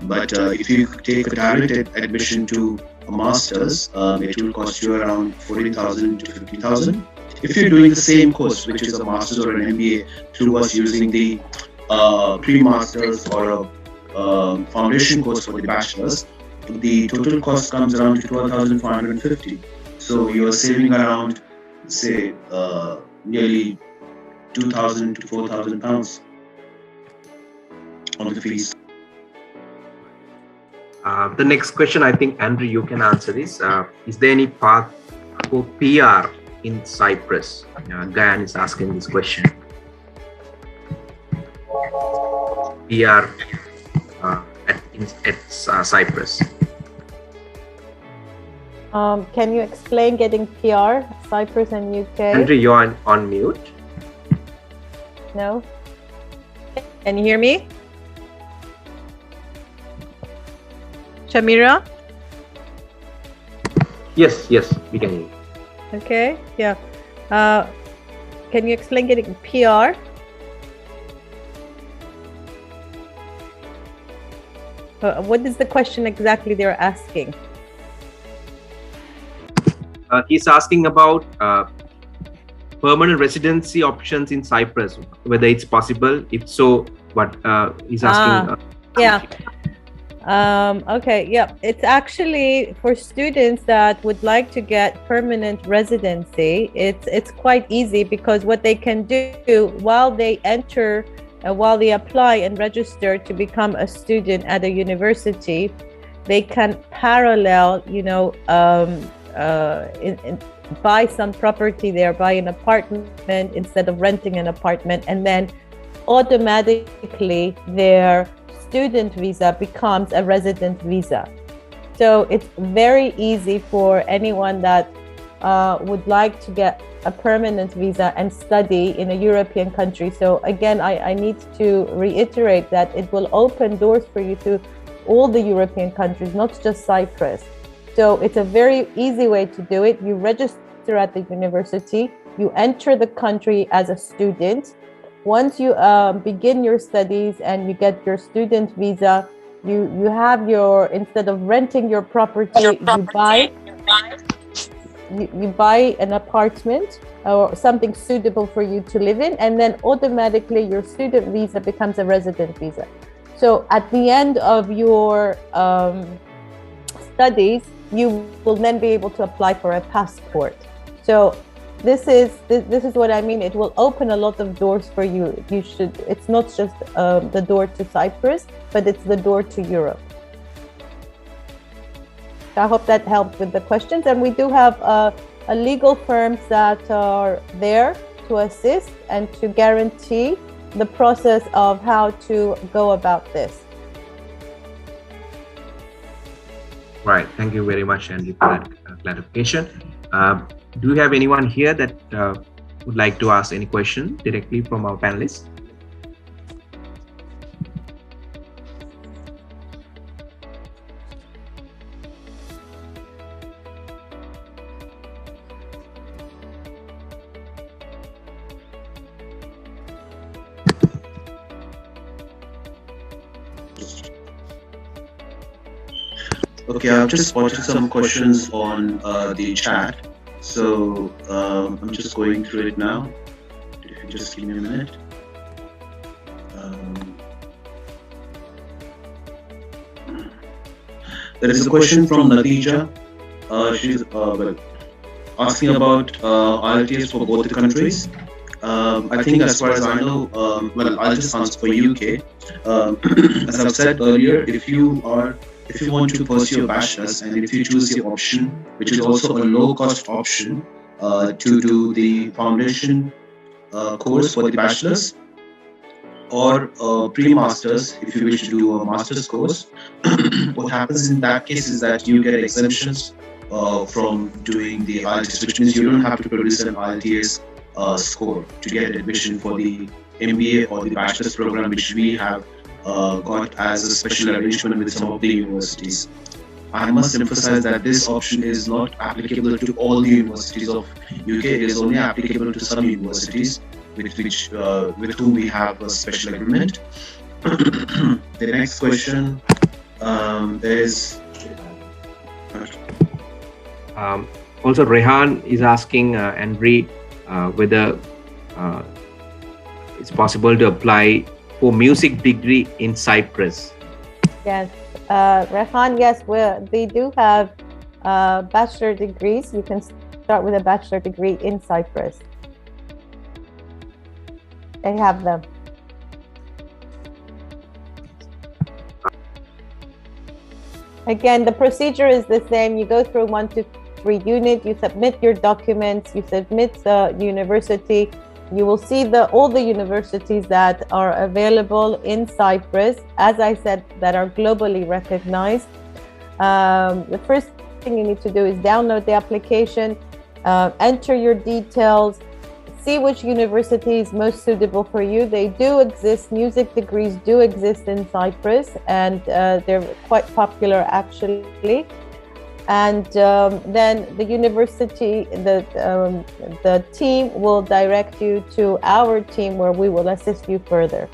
But if you take a direct admission to a master's, it will cost you around 40,000 to 50,000. If you're doing the same course, which is a master's or an MBA, through us using the pre-masters or a foundation course for the bachelor's, the total cost comes around to 12,450. So you are saving around, say, nearly 2,000 to 4,000 pounds on the fees. The next question, I think, Andrew, you can answer this. Is there any path for PR in Cyprus? Gayan is asking this question. PR at Cyprus. Can you explain getting PR, Cyprus and UK? Andrew, you're on mute. No? Can you hear me? Shamira? Yes, we can hear you. Okay, yeah. Can you explain getting PR? What is the question exactly they're asking? He's asking about permanent residency options in Cyprus, whether it's possible. If so, what he's asking. Okay, yeah. It's actually for students that would like to get permanent residency. It's quite easy, because what they can do while they enter, while they apply and register to become a student at a university, they can parallel, buy some property there, buy an apartment instead of renting an apartment, and then automatically their student visa becomes a resident visa. So it's very easy for anyone that would like to get a permanent visa and study in a European country. So again, I need to reiterate that it will open doors for you to all the European countries, not just Cyprus. So it's a very easy way to do it. You register at the university, you enter the country as a student. Once you begin your studies and you get your student visa, you have your, instead of renting your property, you buy an apartment or something suitable for you to live in, and then automatically your student visa becomes a resident visa. So at the end of your studies, you will then be able to apply for a passport. So this is what I mean. It will open a lot of doors for you. It's not just the door to Cyprus, but it's the door to Europe. So I hope that helped with the questions. And we do have a legal firms that are there to assist and to guarantee the process of how to go about this. Right. Thank you very much, Andy, for that clarification. Do you have anyone here that would like to ask any question directly from our panelists? Okay, I've just spotted some questions on the chat. So I'm just going through it now. If you just give me a minute. There is a question from Natija. She's asking about IELTS for both the countries. I think as far as I know, well, I'll just answer for UK. As I've said earlier, if you want to pursue your bachelor's, and if you choose the option, which is also a low-cost option, to do the foundation course for the bachelor's, or pre-masters, if you wish to do a master's course, what happens in that case is that you get exemptions from doing the IELTS, which means you don't have to produce an IELTS score to get admission for the MBA or the bachelor's program, which we have got as a special arrangement with some of the universities. I must emphasize that this option is not applicable to all the universities of UK. It is only applicable to some universities with whom we have a special agreement. The next question is Also, Rehan is asking Andre whether it's possible to apply for music degree in Cyprus. Yes, Rehan, yes, they do have bachelor degrees. You can start with a bachelor degree in Cyprus. They have them. Again, the procedure is the same. You go through 1, 2, 3 unit, you submit your documents, you submit the university. You will see all the universities that are available in Cyprus, as I said, that are globally recognized. The first thing you need to do is download the application, enter your details, see which university is most suitable for you. They do exist, music degrees do exist in Cyprus, and they're quite popular actually. And then the university, the team will direct you to our team where we will assist you further.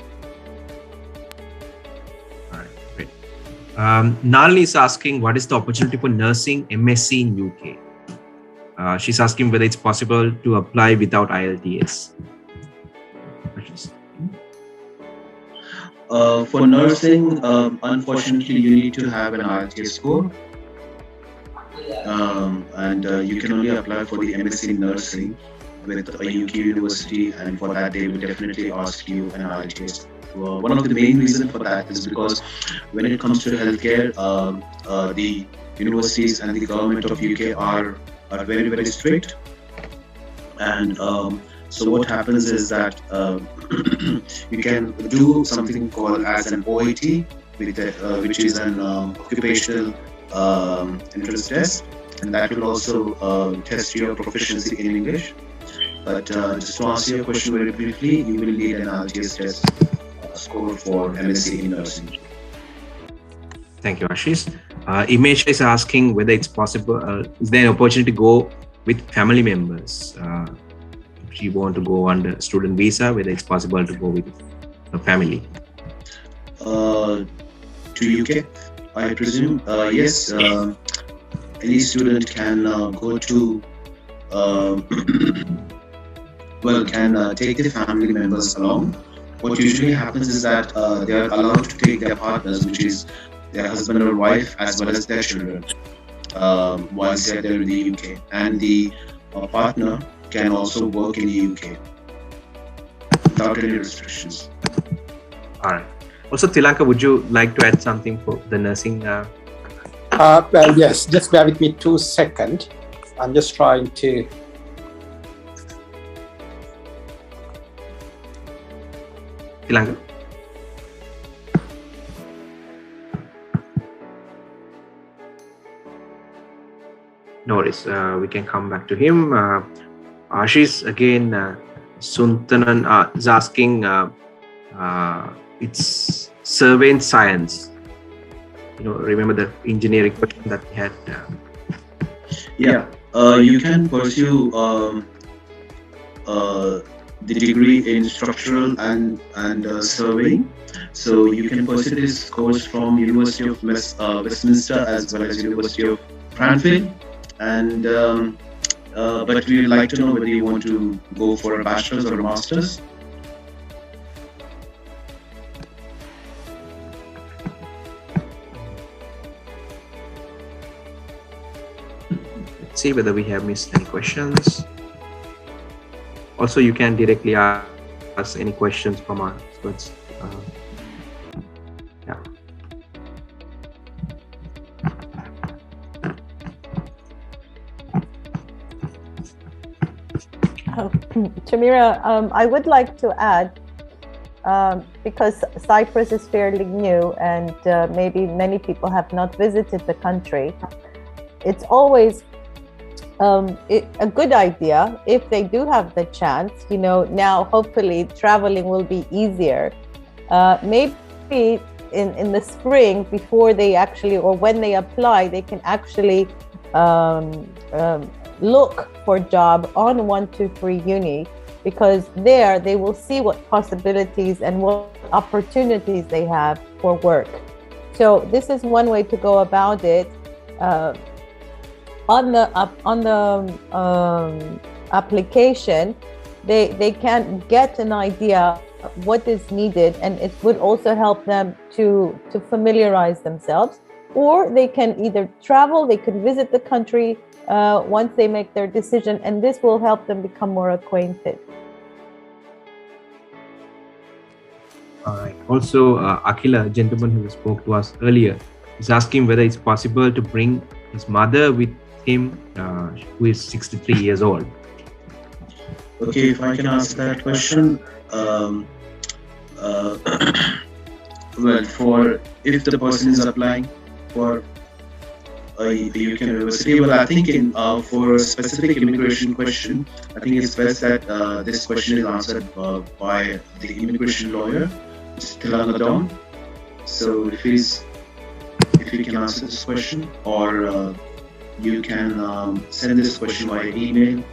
All right, great. Nalini is asking, what is the opportunity for nursing MSc in UK? She's asking whether it's possible to apply without IELTS. For nursing, unfortunately, you need to have an IELTS score. And you can only apply for the MSc in nursing with a UK university, and for that they will definitely ask you an IELTS. One of the main reasons for that is because when it comes to healthcare, the universities and the government of UK are very, very strict. And so what happens is that you can do something called as an OIT, which is an occupational entrance test, and that will also test your proficiency in English. But just to answer your question very briefly, you will need an IELTS test score for MSc in nursing. Thank you, Ashish. Imesha is asking whether it's possible, is there an opportunity to go with family members? If you want to go under student visa, whether it's possible to go with a family? To UK, I presume, yes. Any student can go to, can take their family members along. What usually happens is that they are allowed to take their partners, which is their husband or wife, as well as their children, whilst they're there in the UK. And the partner can also work in the UK without any restrictions. All right. Also, Tilanka, would you like to add something for the nursing? Well, yes, just bear with me 2 seconds. I'm just trying to... Tilanka? No worries, we can come back to him. Ashish, again, Suntanan is asking, it's surveying science. Remember the engineering question that we had? Yeah, you can pursue the degree in structural and surveying. So you can pursue this course from University of Westminster as well as University of Cranfield. And but we'd like to know whether you want to go for a bachelor's or a master's. Let's see whether we have missed any questions. Also, you can directly ask any questions from our experts. Yeah. Chamira, I would like to add, because Cyprus is fairly new and maybe many people have not visited the country, it's always a good idea if they do have the chance, now hopefully traveling will be easier. Maybe in the spring, before they actually, or when they apply, they can actually look for job on 123 Uni, because there they will see what possibilities and what opportunities they have for work. So this is one way to go about it. on the application, they can get an idea what is needed, and it would also help them to familiarize themselves. Or they can either travel, they can visit the country once they make their decision, and this will help them become more acquainted. Also, Akila, a gentleman who spoke to us earlier, is asking whether it's possible to bring his mother with him, who is 63 years old. Okay, if I can answer that question. Well, if the person is applying for a UK university, well, I think for a specific immigration question, I think it's best that this question is answered by the immigration lawyer, Tilanga Dawn. So if you can answer this question, or you can send this question by email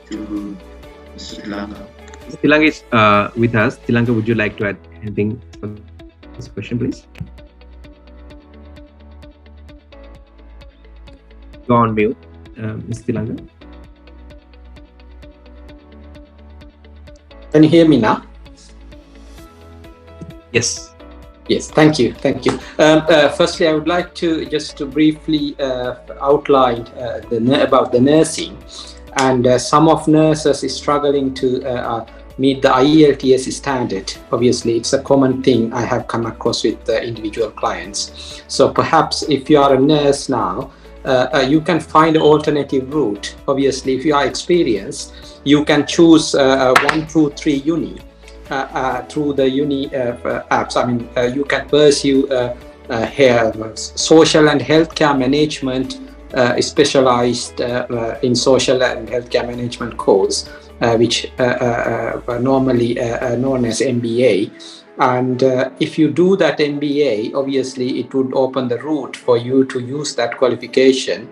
to Mr. Tilanga. Tilanga is with us. Tilanga, would you like to add anything for this question, please? Go on mute, Ms. Tilanga. Can you hear me now? Yes. Yes, thank you. Firstly, I would like to just briefly outline about the nursing. And some of nurses is struggling to meet the IELTS standard. Obviously, it's a common thing I have come across with individual clients. So perhaps if you are a nurse now, you can find an alternative route. Obviously, if you are experienced, you can choose 1 through 3 uni through the uni apps. I mean, you can pursue social and healthcare management, specialized in social and healthcare management course, which normally known as MBA. And if you do that MBA, obviously it would open the route for you to use that qualification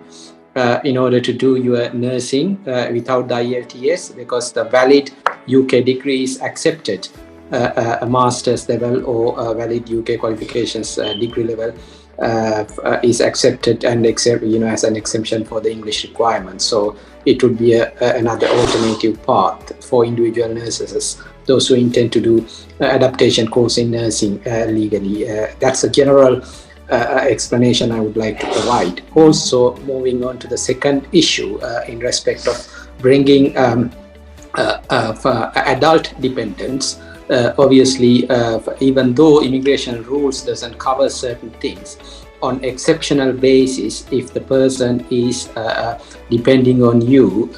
in order to do your nursing without the IELTS, because the valid UK degree is accepted, a master's level or a valid UK qualifications degree level is accepted and as an exemption for the English requirements. So it would be another alternative path for individual nurses, those who intend to do adaptation course in nursing legally. That's a general explanation I would like to provide. Also, moving on to the second issue in respect of bringing for adult dependents. Obviously, even though immigration rules doesn't cover certain things, on exceptional basis, if the person is depending on you,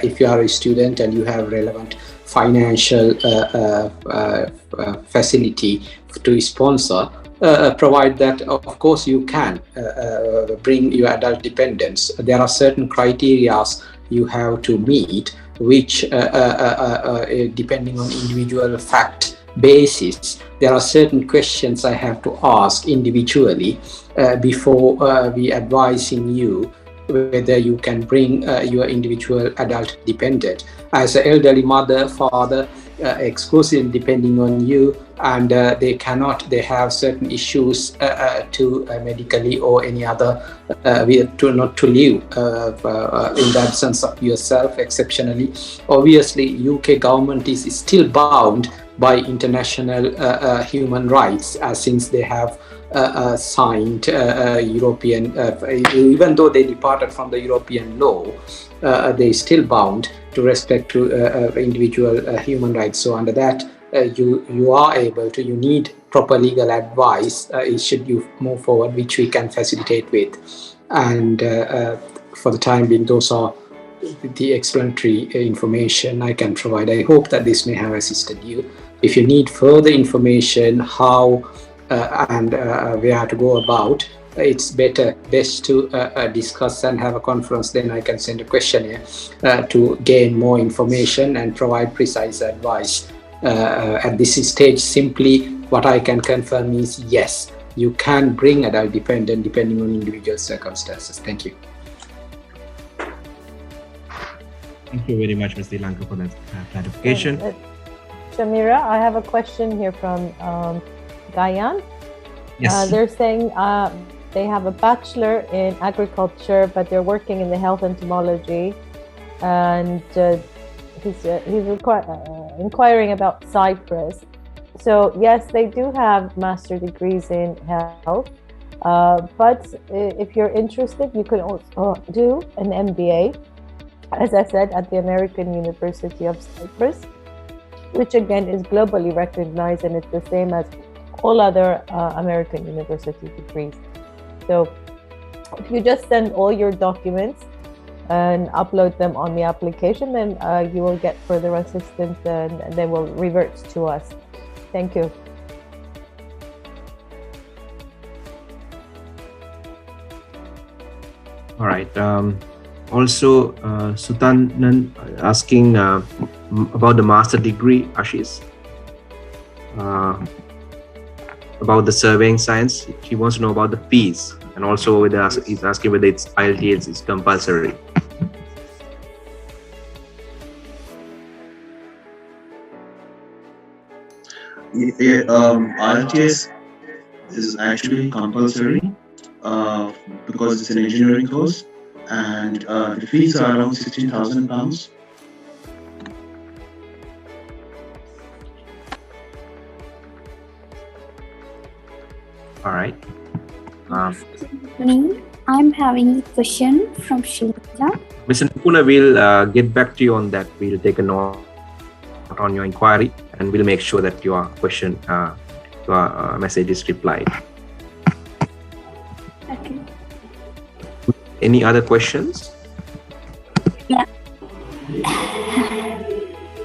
if you are a student and you have relevant financial facility to sponsor, provide that, of course, you can bring your adult dependents. There are certain criteria you have to meet, which depending on individual fact basis, there are certain questions I have to ask individually before we advising you whether you can bring your individual adult dependent. As an elderly mother, father, exclusively depending on you, and they have certain issues to medically or any other not to live in the absence of yourself exceptionally. Obviously, UK government is still bound by international human rights, since they have signed European, even though they departed from the European law, they still bound to respect to individual human rights. So under that, you are able to, you need proper legal advice should you move forward, which we can facilitate with. And for the time being, those are the explanatory information I can provide. I hope that this may have assisted you. If you need further information, how and where to go about, it's best to discuss and have a conference. Then I can send a questionnaire to gain more information and provide precise advice. At this stage, simply what I can confirm is yes, you can bring adult dependent depending on individual circumstances. Thank you. Thank you very much, Ms. Sri Lanka, for that clarification. Shamira, I have a question here from Gayan. Yes. They're saying they have a bachelor in agriculture, but they're working in the health entomology, and he's inquiring about Cyprus. So yes, they do have master degrees in health, but if you're interested, you could also do an MBA, as I said, at the American University of Cyprus, which again is globally recognized, and it's the same as all other American university degrees. So if you just send all your documents and upload them on the application, then you will get further assistance, and they will revert to us. Thank you. All right. Also, Sutanan asking about the master degree, Ashish, about the surveying science. He wants to know about the fees, and also he's asking whether it's IELTS is compulsory. IELTS is actually compulsory because it's an engineering course, and the fees are around £16,000. All right. I'm having a question from Sri Lanka. Mr. Nipuna, we'll get back to you on that. We'll take a note on your inquiry, and we'll make sure that your question, your message is replied. Okay. Any other questions? Yeah.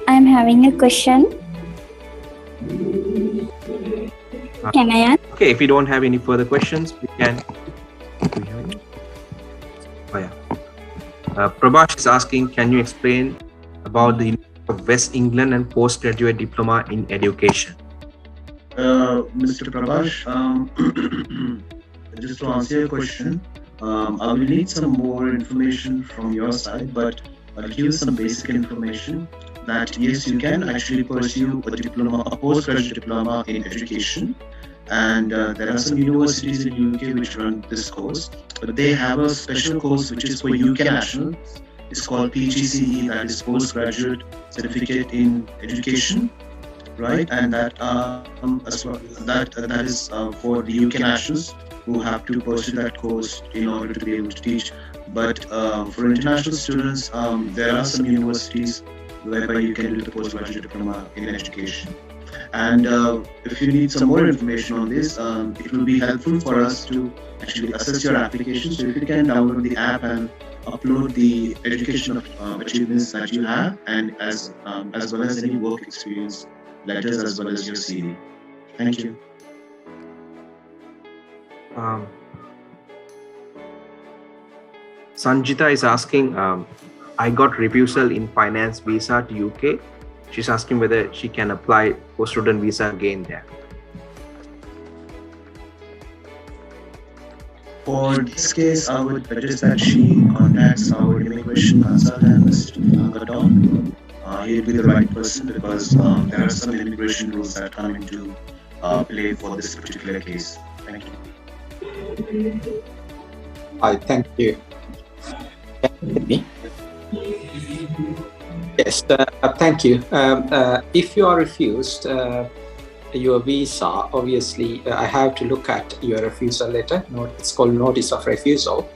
I'm having a question. Can I ask? Okay, if you don't have any further questions, we can. Oh yeah. Prabhash is asking, can you explain about the University of West England and postgraduate diploma in education? Mr. Prabhash, just to answer your question, I will need some more information from your side, but I'll give you some basic information that yes, you can actually pursue a diploma, a postgraduate diploma in education, and there are some universities in UK which run this course, but they have a special course which is for UK national. It's called PGCE, that is Postgraduate Certificate in Education, right? And that that is for the UK nationals who have to pursue that course in order to be able to teach. But for international students, there are some universities whereby you can do the postgraduate diploma in education. And if you need some more information on this, it will be helpful for us to actually assess your application. So if you can download the app and upload the educational achievements that you have, and as well as any work experience letters as well as your CV. Thank you. Sanjita is asking, I got refusal in finance visa to UK. She's asking whether she can apply for student visa again there. For this case, I would suggest that she contacts our immigration consultant, Mr. Gadon. He'll be the right person because there are some immigration rules that come into play for this particular case. Thank you. Hi, thank you. Yes, thank you. If you are refused your visa, obviously I have to look at your refusal letter. It's called notice of refusal,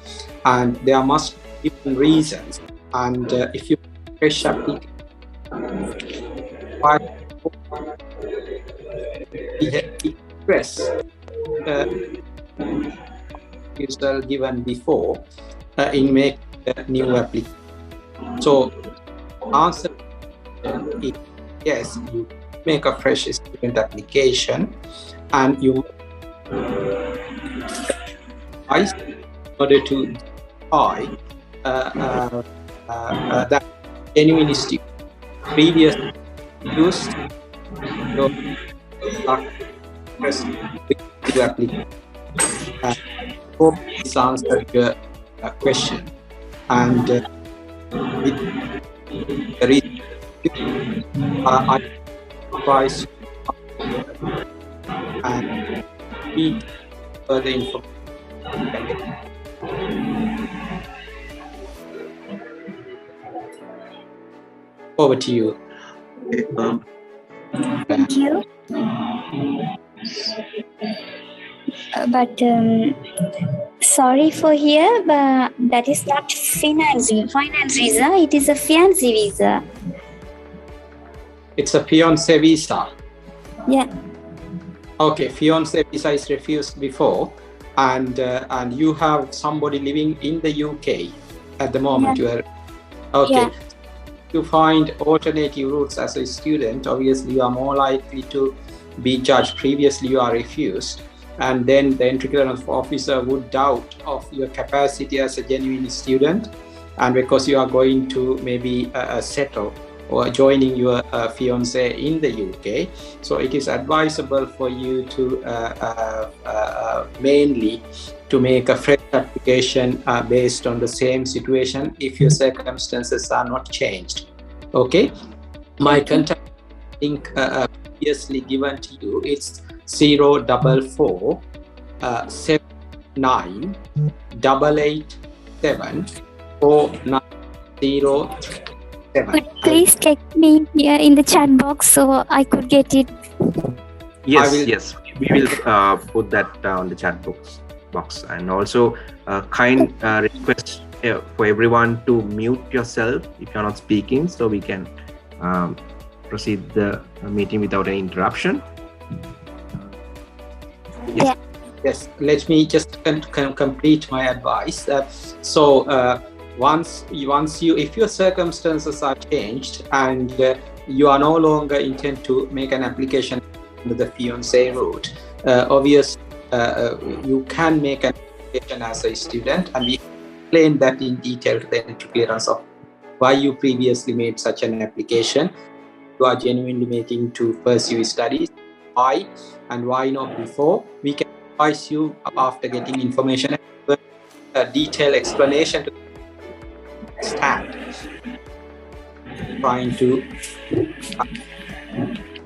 and there must be different reasons. And if you fresh application, express refusal given before in make a new application. So answer is yes, you make a fresh student application, and you in order to justify that genuine student previous used your application. Hope this answered your question. And there is I advise and read further information Over to you. Thank you. But sorry for here, but that is not finance visa. It is a fiancé visa. It's a fiancé visa. Yeah. Okay, fiancé visa is refused before, and you have somebody living in the UK at the moment. Yeah. You are okay. Yeah. To find alternative routes as a student, obviously you are more likely to be judged. Previously you are refused, and then the entry clearance officer would doubt of your capacity as a genuine student, and because you are going to maybe settle or joining your fiancé in the UK, so it is advisable for you to mainly to make a fresh application based on the same situation if your circumstances are not changed. Okay, my contact link previously given to you, it's 044 79 887 4903. Could please check me here in the chat box so I could get it. Yes, we will put that on the chat box, and also kind request for everyone to mute yourself if you're not speaking, so we can proceed the meeting without any interruption. Yes. Yes, let me just complete my advice. Once you, if your circumstances are changed and you are no longer intend to make an application under the fiancé route, obviously you can make an application as a student, and we explain that in detail to the entry clearance of why you previously made such an application. You are genuinely making to pursue studies, why and why not before. We can advise you after getting information and a detailed explanation to stand trying to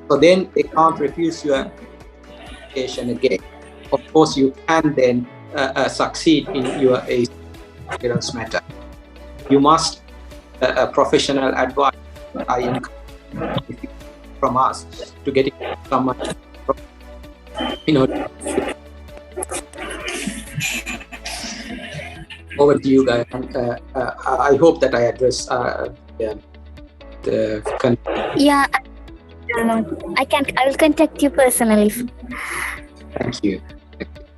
so then they can't refuse your application again. Of course you can then succeed in your clearance matter. You must a professional advice I encourage from us to get someone, over to you guys. I hope that I address the Yeah, I will contact you personally. Thank you.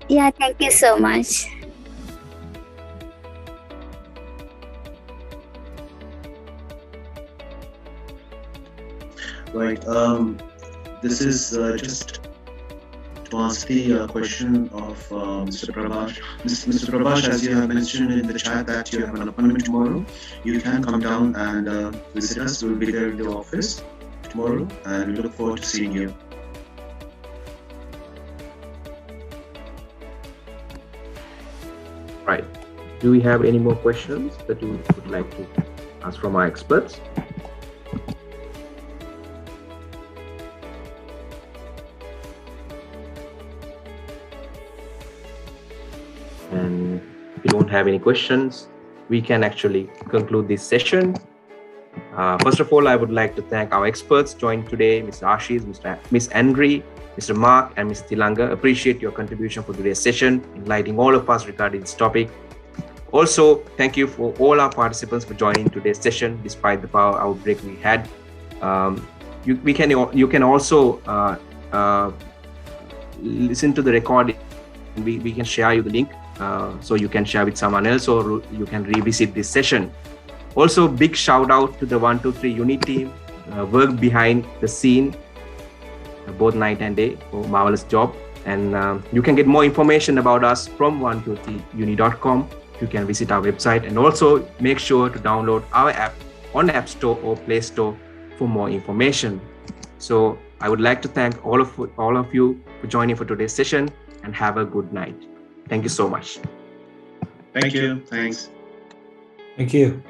Yeah, thank you so much. Right. This is just to answer the question of Mr. Prabhash. Mr. Prabhash, as you have mentioned in the chat that you have an appointment tomorrow, you can come down and visit us. We'll be there in the office tomorrow, and we look forward to seeing you. Right. Do we have any more questions that you would like to ask from our experts? And if you don't have any questions, we can actually conclude this session. First of all, I would like to thank our experts joined today, Mr. Ashish, Ms. Andre, Mr. Mark, and Ms. Tilanga. Appreciate your contribution for today's session, enlightening all of us regarding this topic. Also, thank you for all our participants for joining today's session, despite the power outbreak we had. You can also listen to the recording. We can share you the link, so you can share with someone else, or you can revisit this session. Also, big shout out to the 123 Uni team, work behind the scene, both night and day, for marvelous job. And you can get more information about us from 123uni.com. You can visit our website, and also make sure to download our app on App Store or Play Store for more information. So I would like to thank all of you for joining for today's session, and have a good night. Thank you so much. Thank you. Thanks. Thank you.